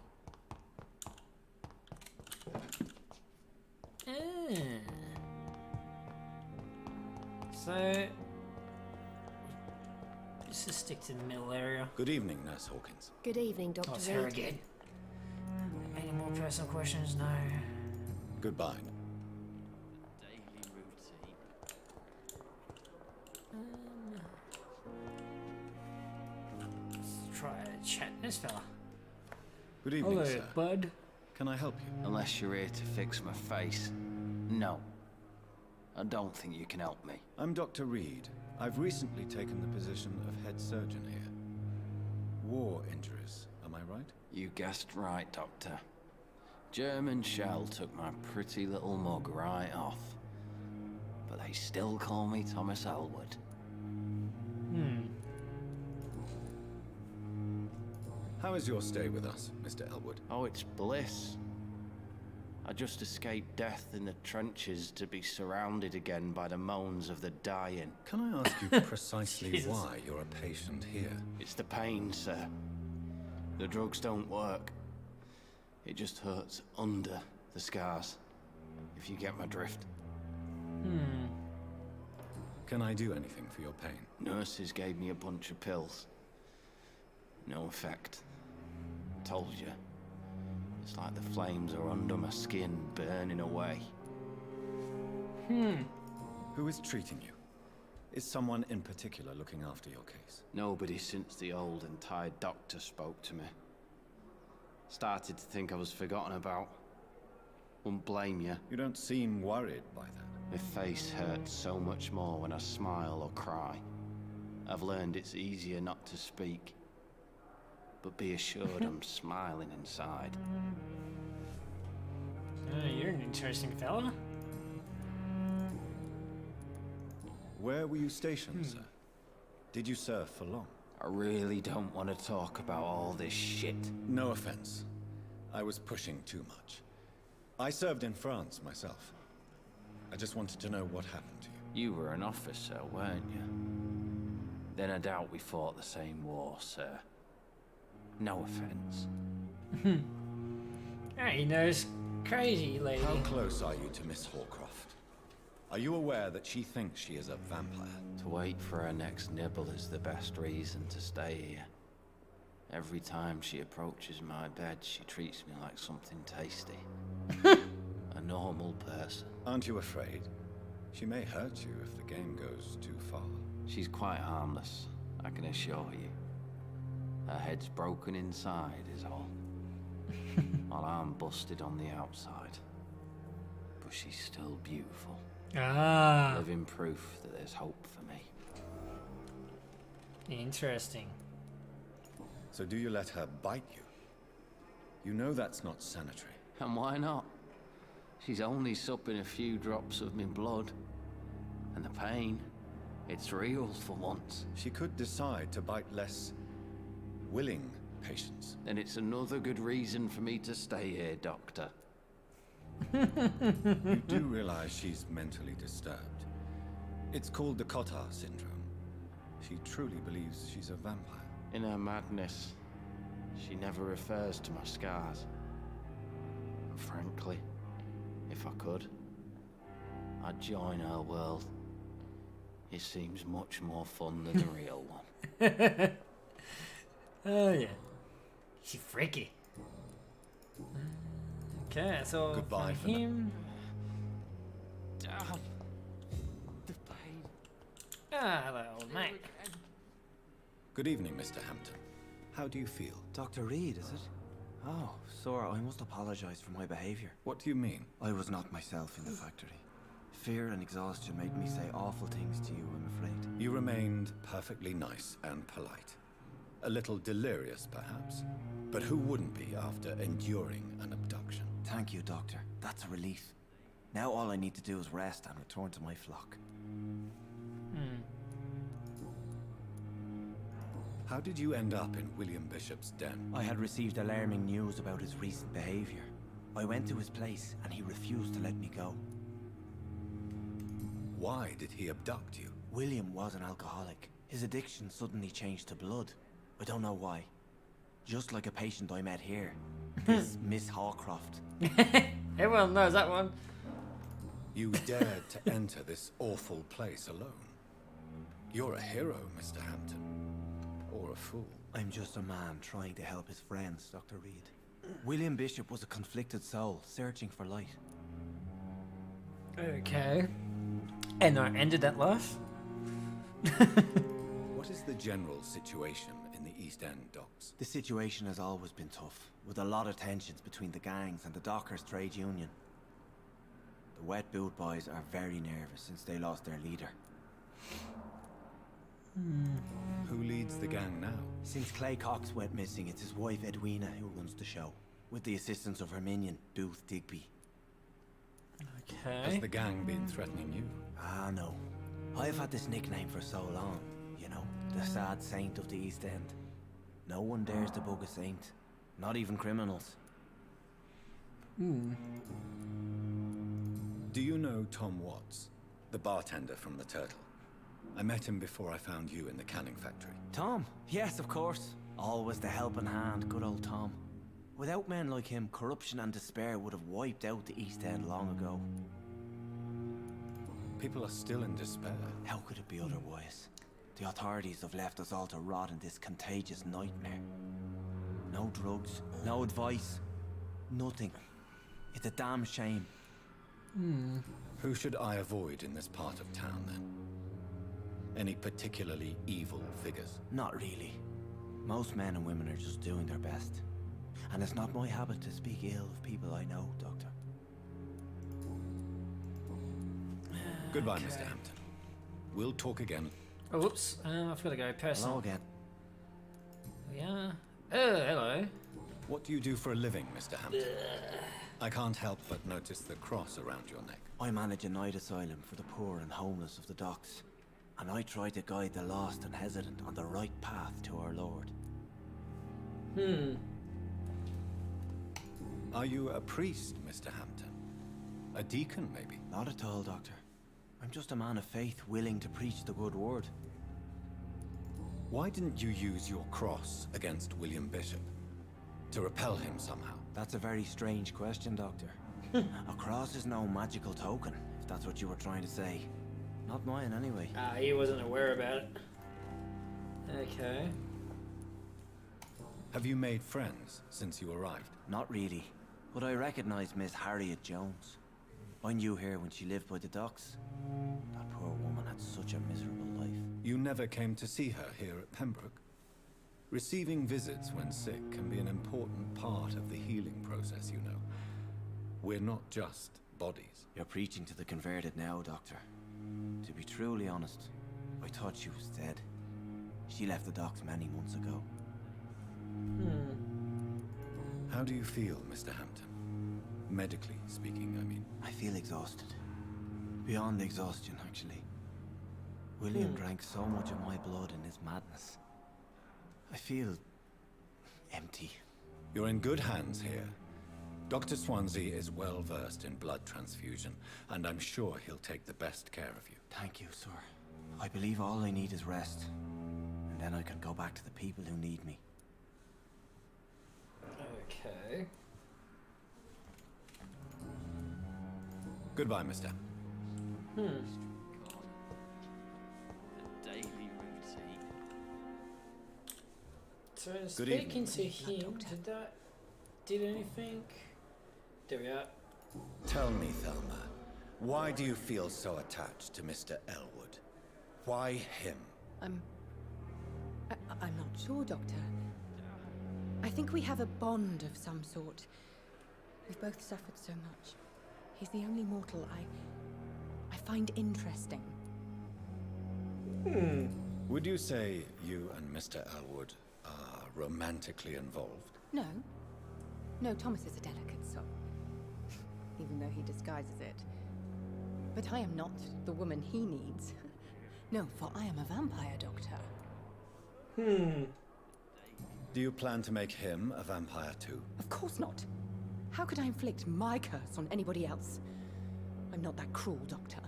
So, let's just stick to the middle area. Good evening, Nurse Hawkins. Good evening, Dr. Oh, it's Reed. her again. Any more personal questions? No. Goodbye. Let's try chatting this fella. Good evening, Hello, sir. bud. Can I help you? Unless you're here to fix my face. No. I don't think you can help me. I'm Dr. Reed. I've recently taken the position of head surgeon here. War injuries, am I right? You guessed right, Doctor. German shell took my pretty little mug right off. But they still call me Thomas Elwood. How is your stay with us, Mr. Elwood? Oh, it's bliss. I just escaped death in the trenches to be surrounded again by the moans of the dying. Can I ask you precisely why you're a patient here? It's the pain, sir. The drugs don't work. It just hurts under the scars, if you get my drift. Can I do anything for your pain? Nurses gave me a bunch of pills. No effect. Told you. It's like the flames are under my skin, burning away. Who is treating you? Is someone in particular looking after your case? Nobody since the old and tired doctor spoke to me. Started to think I was forgotten about. Wouldn't blame you. You don't seem worried by that. My face hurts so much more when I smile or cry. I've learned it's easier not to speak. But be assured I'm smiling inside. You're an interesting fella. Where were you stationed, sir? Did you serve for long? I really don't want to talk about all this shit. No offense. I was pushing too much. I served in France myself. I just wanted to know what happened to you. You were an officer, weren't you? Then I doubt we fought the same war, sir. No offense. Hey, he knows crazy lady. How close are you to Miss Hawcroft? Are you aware that she thinks she is a vampire? To wait for her next nibble is the best reason to stay here. Every time she approaches my bed, she treats me like something tasty. A normal person. Aren't you afraid? She may hurt you if the game goes too far. She's quite harmless, I can assure you. Her head's broken inside is all. While I'm busted on the outside. But she's still beautiful. Ah. Living proof that there's hope for me. Interesting. So do you let her bite you? You know that's not sanitary. And why not? She's only supping a few drops of me blood. And the pain, it's real for once. She could decide to bite less willing patients. Then it's another good reason for me to stay here, Doctor. You do realize she's mentally disturbed. It's called the Cotard syndrome. She truly believes she's a vampire. In her madness, she never refers to my scars. And frankly, if I could, I'd join her world. It seems much more fun than the real one. Oh yeah. She's freaky. Okay, so goodbye for him. The pain. Ah, hello, old mate. Good evening, Mr. Hampton. How do you feel? Dr. Reed, is it? Oh, sir, I must apologize for my behavior. What do you mean? I was not myself in the factory. Fear and exhaustion made me say awful things to you, I'm afraid. You remained perfectly nice and polite. A little delirious, perhaps. But who wouldn't be after enduring an abduction? Thank you, Doctor. That's a relief. Now all I need to do is rest and return to my flock. How did you end up in William Bishop's den? I had received alarming news about his recent behavior. I went to his place and he refused to let me go. Why did he abduct you? William was an alcoholic. His addiction suddenly changed to blood. I don't know why. Just like a patient I met here. This Miss Hawcroft. Everyone knows that one. You dared to enter this awful place alone. You're a hero, Mr. Hampton. Or a fool. I'm just a man trying to help his friends, Dr. Reed. William Bishop was a conflicted soul, searching for light. Okay. And I ended that life? What is the general situation in the East End docks? The situation has always been tough, with a lot of tensions between the gangs and the Dockers Trade Union. The Wet Boot Boys are very nervous since they lost their leader. Who leads the gang now? Since Clay Cox went missing, it's his wife Edwina who runs the show, with the assistance of her minion, Booth Digby. Okay. Has the gang been threatening you? Ah, no. I've had this nickname for so long, you know, the sad saint of the East End. No one dares to bug a saint, not even criminals. Do you know Tom Watts, the bartender from the Turtle? I met him before I found you in the canning factory. Tom? Yes, of course. Always the helping hand, good old Tom. Without men like him, corruption and despair would have wiped out the East End long ago. People are still in despair. How could it be otherwise? The authorities have left us all to rot in this contagious nightmare. No drugs, no advice, nothing. It's a damn shame. Who should I avoid in this part of town, then? Any particularly evil figures? Not really. Most men and women are just doing their best. And it's not my habit to speak ill of people I know, Doctor. Goodbye, Mr. Hampton. We'll talk again. Oh, whoops. I've got to go personal. Hello again. Yeah. Oh, hello. What do you do for a living, Mr. Hampton? I can't help but notice the cross around your neck. I manage a night asylum for the poor and homeless of the docks. And I try to guide the lost and hesitant on the right path to our Lord. Are you a priest, Mr. Hampton? A deacon, maybe? Not at all, Doctor. I'm just a man of faith willing to preach the good word. Why didn't you use your cross against William Bishop? To repel him somehow? That's a very strange question, Doctor. A cross is no magical token, if that's what you were trying to say. Not mine, anyway. He wasn't aware about it. Okay. Have you made friends since you arrived? Not really, but I recognize Miss Harriet Jones. I knew her when she lived by the docks. That poor woman had such a miserable life. You never came to see her here at Pembroke? Receiving visits when sick can be an important part of the healing process, you know. We're not just bodies. You're preaching to the converted now, Doctor. To be truly honest, I thought she was dead. She left the docks many months ago. How do you feel, Mr. Hampton? Medically speaking, I mean. I feel exhausted. Beyond exhaustion, actually. William drank so much of my blood in his madness. I feel empty. You're in good hands here. Dr. Swansea is well versed in blood transfusion, and I'm sure he'll take the best care of you. Thank you, sir. I believe all I need is rest. And then I can go back to the people who need me. Okay. Goodbye, mister. Daily routine. So Good speaking evening. to him, did anything? There we are. Tell me, Thelma, why do you feel so attached to Mr. Elwood? Why him? I'm not sure, Doctor. I think we have a bond of some sort. We've both suffered so much. He's the only mortal I find interesting. Would you say you and Mr. Elwood are romantically involved? No. No, Thomas is a delicate soul. Even though he disguises it. But I am not the woman he needs. No, for I am a vampire, Doctor. Do you plan to make him a vampire too? Of course not. How could I inflict my curse on anybody else? I'm not that cruel, Doctor.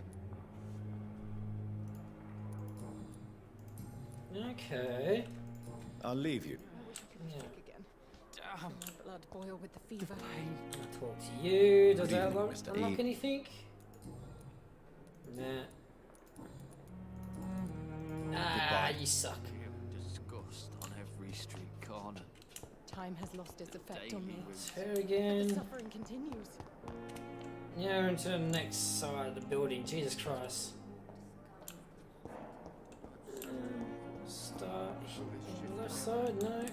Okay. I'll leave you. Yeah. Again. My blood boil with the fever. I'll talk to you. Does Good that evening, unlock, Mr. unlock E. anything? Nah. Ah, you suck. Disgust on every street corner. Time has lost its effect on me. It's her again. The suffering continues. Yeah, we're into the next side of the building. Jesus Christ. Start on the left side, no.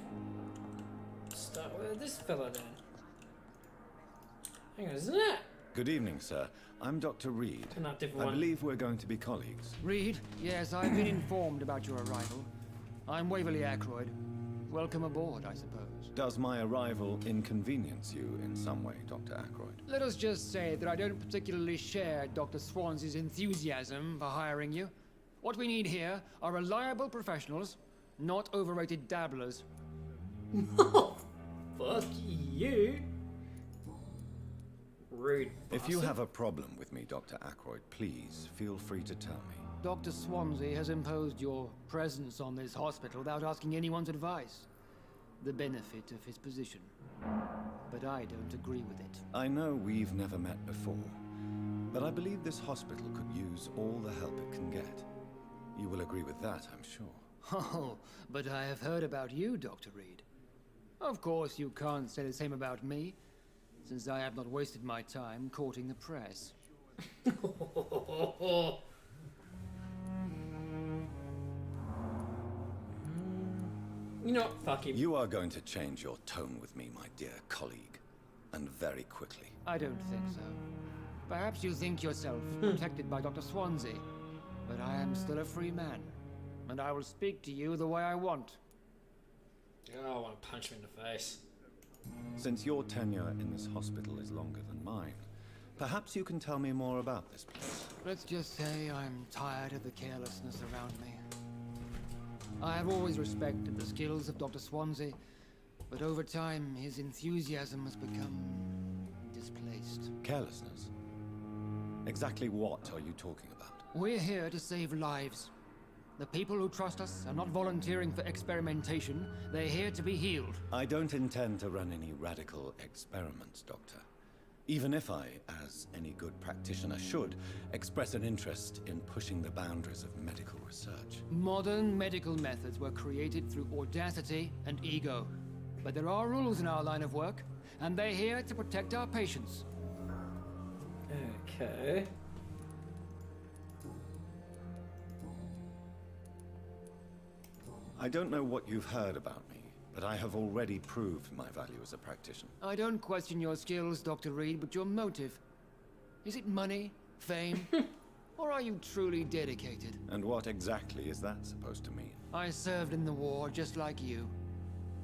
Start with this fella then. Hang on, isn't it? Good evening, sir. I'm Dr. Reed. Not different I one. believe we're going to be colleagues. Reed? Yes, I've been informed about your arrival. I'm Waverly Ackroyd. Welcome aboard, I suppose. Does my arrival inconvenience you in some way, Dr. Ackroyd? Let us just say that I don't particularly share Dr. Swansea's enthusiasm for hiring you. What we need here are reliable professionals, not overrated dabblers. Fuck you. Rude If you bastard. have a problem with me, Dr. Ackroyd, please feel free to tell me. Dr. Swansea has imposed your presence on this hospital without asking anyone's advice. The benefit of his position. But I don't agree with it. I know we've never met before, but I believe this hospital could use all the help it can get. You will agree with that, I'm sure. Oh, but I have heard about you, Dr. Reed. Of course, you can't say the same about me, since I have not wasted my time courting the press. You know what? Fuck him. You are going to change your tone with me, my dear colleague, and very quickly. I don't think so. Perhaps you think yourself protected by Dr. Swansea, but I am still a free man, and I will speak to you the way I want. Oh, I want to punch him in the face. Since your tenure in this hospital is longer than mine, perhaps you can tell me more about this place. Let's just say I'm tired of the carelessness around me. I have always respected the skills of Dr. Swansea, but over time his enthusiasm has become displaced. Carelessness? Exactly what are you talking about? We're here to save lives. The people who trust us are not volunteering for experimentation. They're here to be healed. I don't intend to run any radical experiments, Doctor. Even if I, as any good practitioner should, express an interest in pushing the boundaries of medical research. Modern medical methods were created through audacity and ego. But there are rules in our line of work, and they're here to protect our patients. Okay. I don't know what you've heard about me, but I have already proved my value as a practitioner. I don't question your skills, Dr. Reed, but your motive. Is it money, fame, or are you truly dedicated? And what exactly is that supposed to mean? I served in the war just like you.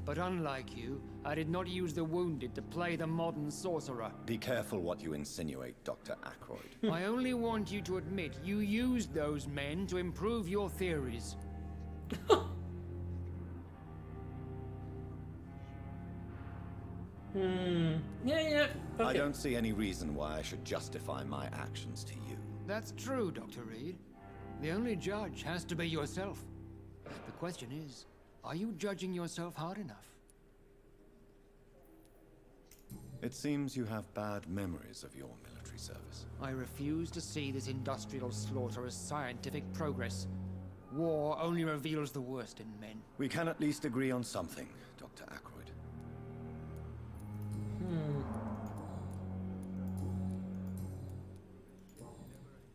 But unlike you, I did not use the wounded to play the modern sorcerer. Be careful what you insinuate, Dr. Ackroyd. I only want you to admit you used those men to improve your theories. Yeah. Okay. I don't see any reason why I should justify my actions to you. That's true, Dr. Reed. The only judge has to be yourself. The question is, are you judging yourself hard enough? It seems you have bad memories of your military service. I refuse to see this industrial slaughter as scientific progress. War only reveals the worst in men. We can at least agree on something, Dr. Ackroyd.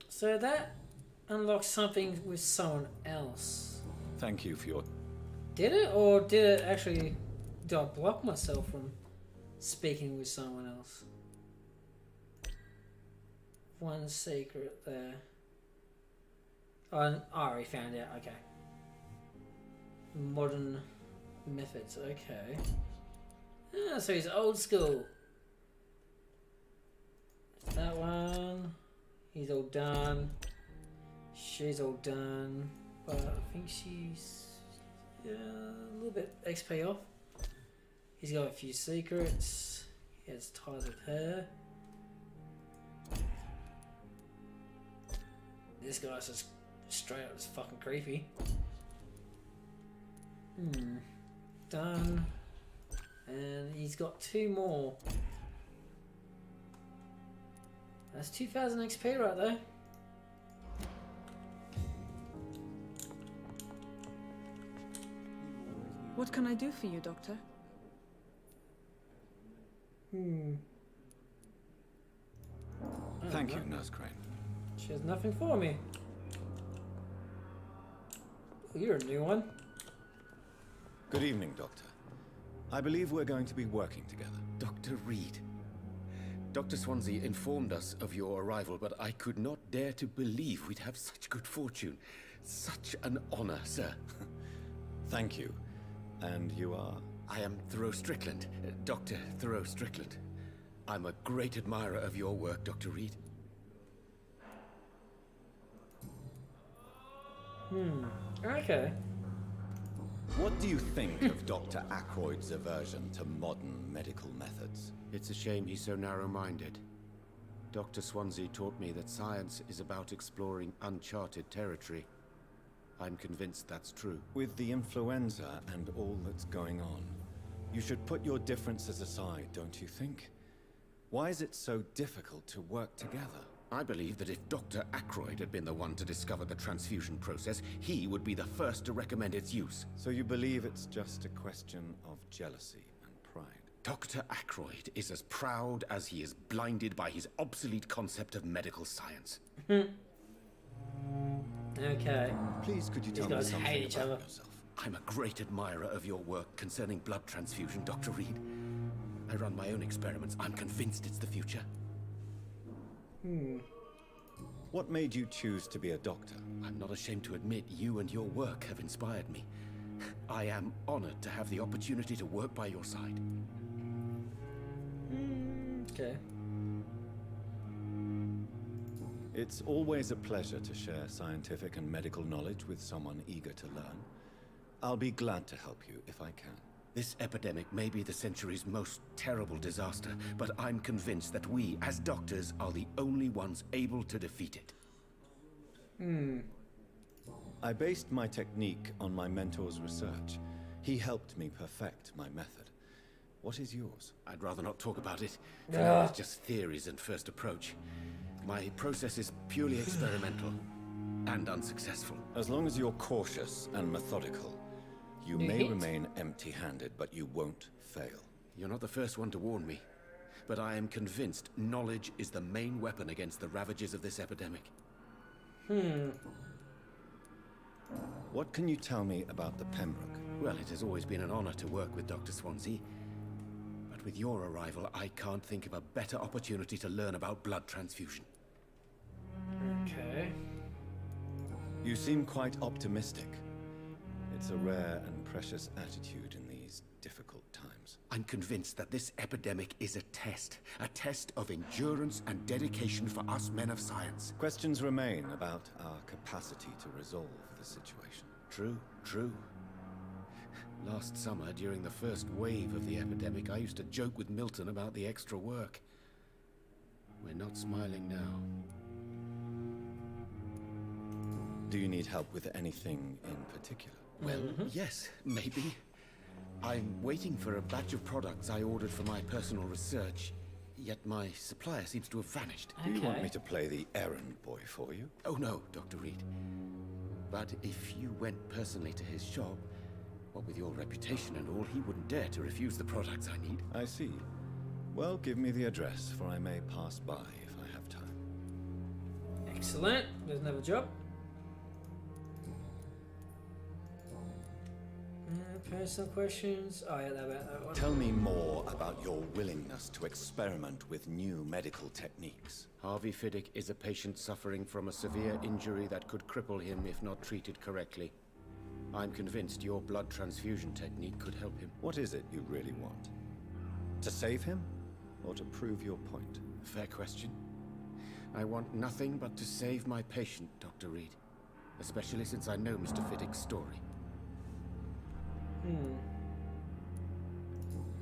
So that unlocks something with someone else. Thank you for your... Did it? Or did it actually... Did I block myself from speaking with someone else? One secret there. Oh, I already found out. Okay. Modern methods. Okay. Ah, so he's old school. That one. He's all done. She's all done. But I think she's a little bit XP off. He's got a few secrets. He has ties with her. This guy's just straight up just fucking creepy. Done. And he's got 2 more. That's 2,000 XP right there. What can I do for you, Doctor? Thank you, Nurse Crane. She has nothing for me. Oh, you're a new one. Good evening, Doctor. I believe we're going to be working together. Dr. Reed. Dr. Swansea informed us of your arrival, but I could not dare to believe we'd have such good fortune. Such an honor, sir. Thank you. And you are? I am Thoreau Strickland, Dr. Thoreau Strickland. I'm a great admirer of your work, Dr. Reed. Okay. What do you think of Dr. Ackroyd's aversion to modern medical methods? It's a shame he's so narrow-minded. Dr. Swansea taught me that science is about exploring uncharted territory. I'm convinced that's true. With the influenza and all that's going on, you should put your differences aside, don't you think? Why is it so difficult to work together? I believe that if Dr. Ackroyd had been the one to discover the transfusion process, he would be the first to recommend its use. So you believe it's just a question of jealousy and pride? Dr. Ackroyd is as proud as he is blinded by his obsolete concept of medical science. Okay. Please, could you tell me something hate each about other. yourself? I'm a great admirer of your work concerning blood transfusion, Dr. Reed. I run my own experiments. I'm convinced it's the future. What made you choose to be a doctor? I'm not ashamed to admit you and your work have inspired me. I am honored to have the opportunity to work by your side. Okay. It's always a pleasure to share scientific and medical knowledge with someone eager to learn. I'll be glad to help you if I can. This epidemic may be the century's most terrible disaster, but I'm convinced that we, as doctors, are the only ones able to defeat it. I based my technique on my mentor's research. He helped me perfect my method. What is yours? I'd rather not talk about it. For now, it's just theories and first approach. My process is purely experimental and unsuccessful. As long as you're cautious and methodical, you may remain empty-handed, but you won't fail. You're not the first one to warn me, but I am convinced knowledge is the main weapon against the ravages of this epidemic. What can you tell me about the Pembroke? Well, it has always been an honor to work with Dr. Swansea. But with your arrival, I can't think of a better opportunity to learn about blood transfusion. Okay. You seem quite optimistic. It's a rare and precious attitude in these difficult times. I'm convinced that this epidemic is a test of endurance and dedication for us men of science. Questions remain about our capacity to resolve the situation. True. Last summer, during the first wave of the epidemic, I used to joke with Milton about the extra work. We're not smiling now. Do you need help with anything in particular? Well, yes, maybe. I'm waiting for a batch of products I ordered for my personal research, yet my supplier seems to have vanished. Do you want me to play the errand boy for you? Oh no, Dr. Reed. But if you went personally to his shop, what with your reputation and all, he wouldn't dare to refuse the products I need. I see. Well, give me the address, for I may pass by if I have time. Excellent. There's another job. Personal questions? Oh yeah, that one. Tell me more about your willingness to experiment with new medical techniques. Harvey Fiddick is a patient suffering from a severe injury that could cripple him if not treated correctly. I'm convinced your blood transfusion technique could help him. What is it you really want? To save him? Or to prove your point? Fair question. I want nothing but to save my patient, Dr. Reed. Especially since I know Mr. Fiddick's story.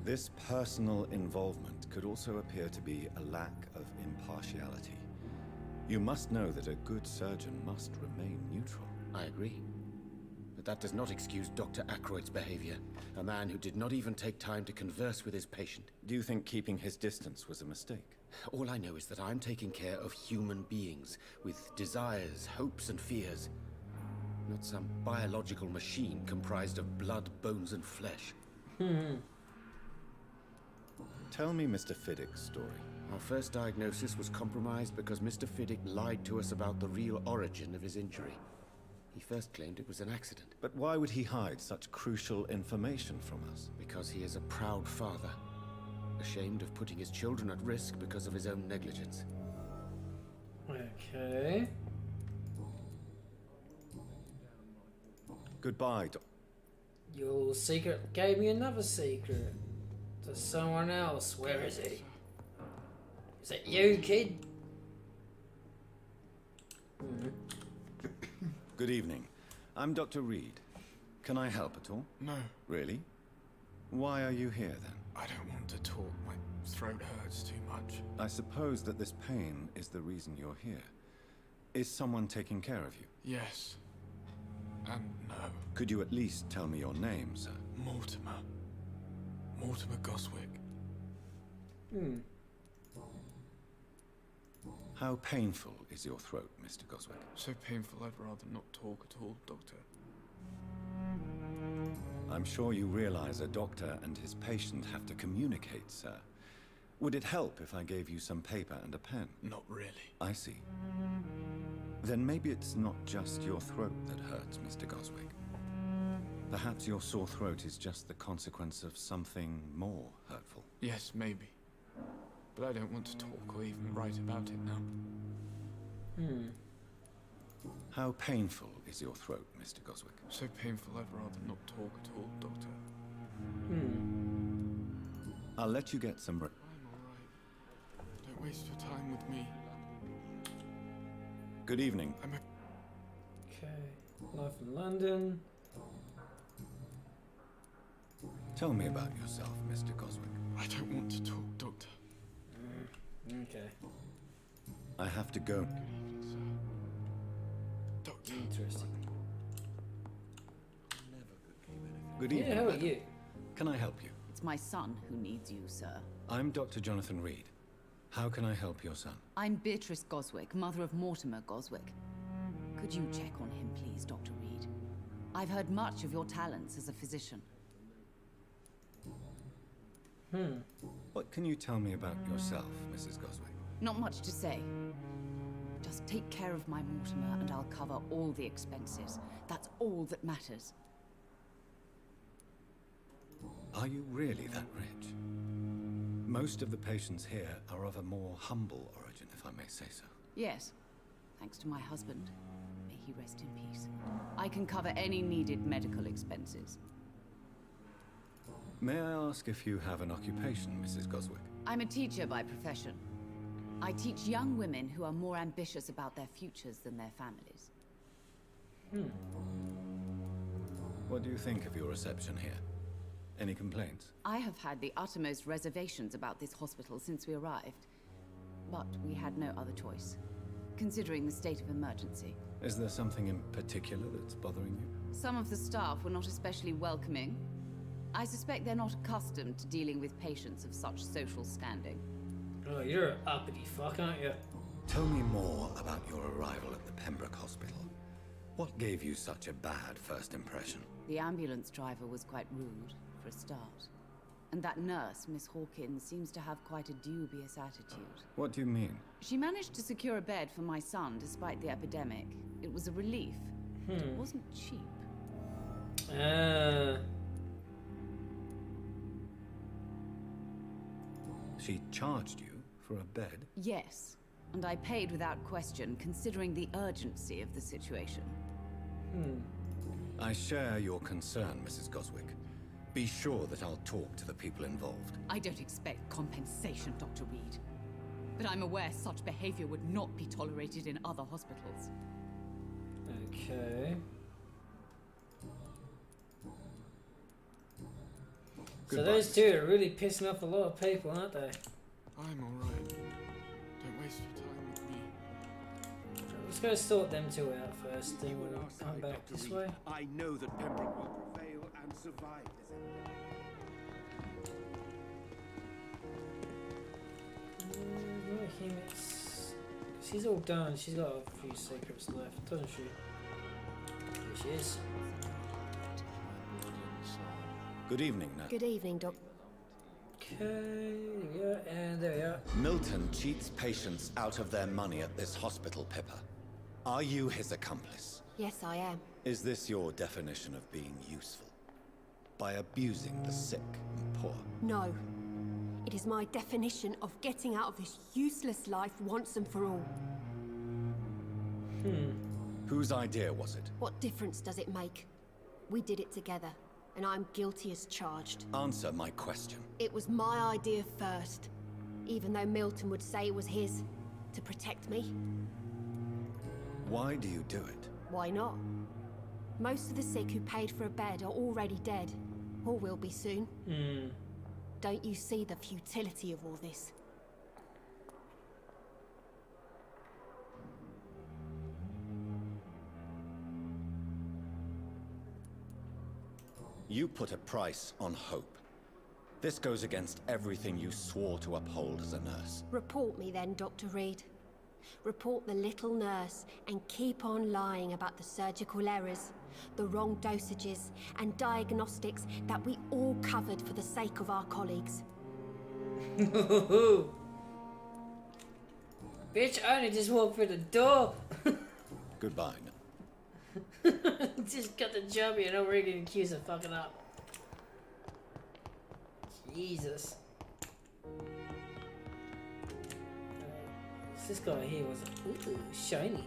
This personal involvement could also appear to be a lack of impartiality. You must know that a good surgeon must remain neutral. I agree. But that does not excuse Dr. Ackroyd's behavior. A man who did not even take time to converse with his patient. Do you think keeping his distance was a mistake? All I know is that I'm taking care of human beings with desires, hopes, and fears. Not some biological machine comprised of blood, bones, and flesh. Tell me Mr. Fiddick's story. Our first diagnosis was compromised because Mr. Fiddick lied to us about the real origin of his injury. He first claimed it was an accident. But why would he hide such crucial information from us? Because he is a proud father, ashamed of putting his children at risk because of his own negligence. Okay. Goodbye, Your little secret gave me another secret. To someone else. Where is he? Is it you, kid? Good evening. I'm Dr. Reed. Can I help at all? No. Really? Why are you here then? I don't want to talk. My throat hurts too much. I suppose that this pain is the reason you're here. Is someone taking care of you? Yes. And no. Could you at least tell me your name, sir? Mortimer. Mortimer Goswick. How painful is your throat, Mr. Goswick? So painful I'd rather not talk at all, Doctor. I'm sure you realize a doctor and his patient have to communicate, sir. Would it help if I gave you some paper and a pen? Not really. I see. Then maybe it's not just your throat that hurts, Mr. Goswick. Perhaps your sore throat is just the consequence of something more hurtful. Yes, maybe. But I don't want to talk or even write about it now. How painful is your throat, Mr. Goswick? So painful I'd rather not talk at all, Doctor. I'll let you get some I'm alright. Don't waste your time with me. Good evening. Okay. Life in London. Tell me about yourself, Mr. Goswick. I don't want to talk, Doctor. Okay. I have to go. Doctor. Interesting. Good evening. Yeah, how are madam. you? Can I help you? It's my son who needs you, sir. I'm Dr. Jonathan Reed. How can I help your son? I'm Beatrice Goswick, mother of Mortimer Goswick. Could you check on him, please, Dr. Reed? I've heard much of your talents as a physician. What can you tell me about yourself, Mrs. Goswick? Not much to say. Just take care of my Mortimer and I'll cover all the expenses. That's all that matters. Are you really that rich? Most of the patients here are of a more humble origin, if I may say so. Yes, thanks to my husband. May he rest in peace. I can cover any needed medical expenses. May I ask if you have an occupation, Mrs. Goswick? I'm a teacher by profession. I teach young women who are more ambitious about their futures than their families. What do you think of your reception here? Any complaints? I have had the uttermost reservations about this hospital since we arrived. But we had no other choice, considering the state of emergency. Is there something in particular that's bothering you? Some of the staff were not especially welcoming. I suspect they're not accustomed to dealing with patients of such social standing. Oh, you're an uppity fuck, aren't you? Tell me more about your arrival at the Pembroke Hospital. What gave you such a bad first impression? The ambulance driver was quite rude, for a start. And that nurse, Miss Hawkins, seems to have quite a dubious attitude. What do you mean? She managed to secure a bed for my son despite the epidemic. It was a relief. But it wasn't cheap. She charged you for a bed? Yes, and I paid without question, considering the urgency of the situation. I share your concern, Mrs. Goswick. Be sure that I'll talk to the people involved. I don't expect compensation, Dr. Reed. But I'm aware such behavior would not be tolerated in other hospitals. Okay. So Goodbye. those two are really pissing off a lot of people, aren't they? I'm alright. Don't waste your time with me. Let's go sort them two out first, then we'll come back this way. I know that Pembroke will prevail and survive this Him, it's... She's all done. She's got a few secrets left, doesn't she? There she is. Good evening, Nat. Good evening, Doc. Okay, yeah, and there we are. Milton cheats patients out of their money at this hospital, Pippa. Are you his accomplice? Yes, I am. Is this your definition of being useful? By abusing the sick and poor? No. It is my definition of getting out of this useless life once and for all. Whose idea was it? What difference does it make? We did it together, and I'm guilty as charged. Answer my question. It was my idea first, even though Milton would say it was his, to protect me. Why do you do it? Why not? Most of the sick who paid for a bed are already dead, or will be soon. Don't you see the futility of all this? You put a price on hope. This goes against everything you swore to uphold as a nurse. Report me then, Dr. Reed. Report the little nurse and keep on lying about the surgical errors, the wrong dosages and diagnostics that we all covered for the sake of our colleagues. Bitch, I only just walked through the door. Goodbye. Just got the job here and I'm already getting accused of fucking up. Jesus. This guy here was ooh, shiny.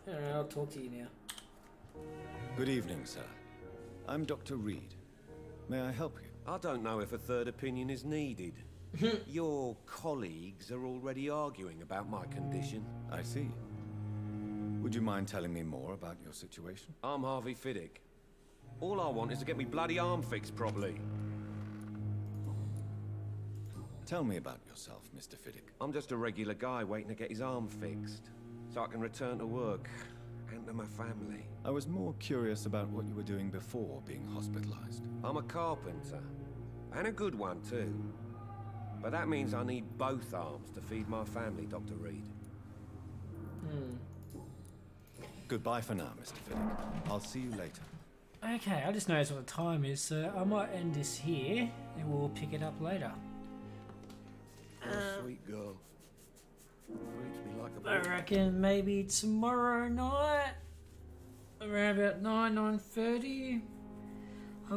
Alright, I'll talk to you now. Good evening, sir. I'm Dr. Reed. May I help you? I don't know if a third opinion is needed. Your colleagues are already arguing about my condition. I see. Would you mind telling me more about your situation? I'm Harvey Fiddick. All I want is to get me bloody arm fixed properly. Tell me about yourself, Mr. Fiddick. I'm just a regular guy waiting to get his arm fixed, so I can return to work and to my family. I was more curious about what you were doing before being hospitalized. I'm a carpenter, and a good one too. But that means I need both arms to feed my family, Dr. Reed. Goodbye for now, Mr. Fiddick. I'll see you later. Okay, I just noticed what the time is, so I might end this here, and we'll pick it up later. Sweet girl. Treats me like a I boy. reckon maybe tomorrow night, around about 9:30.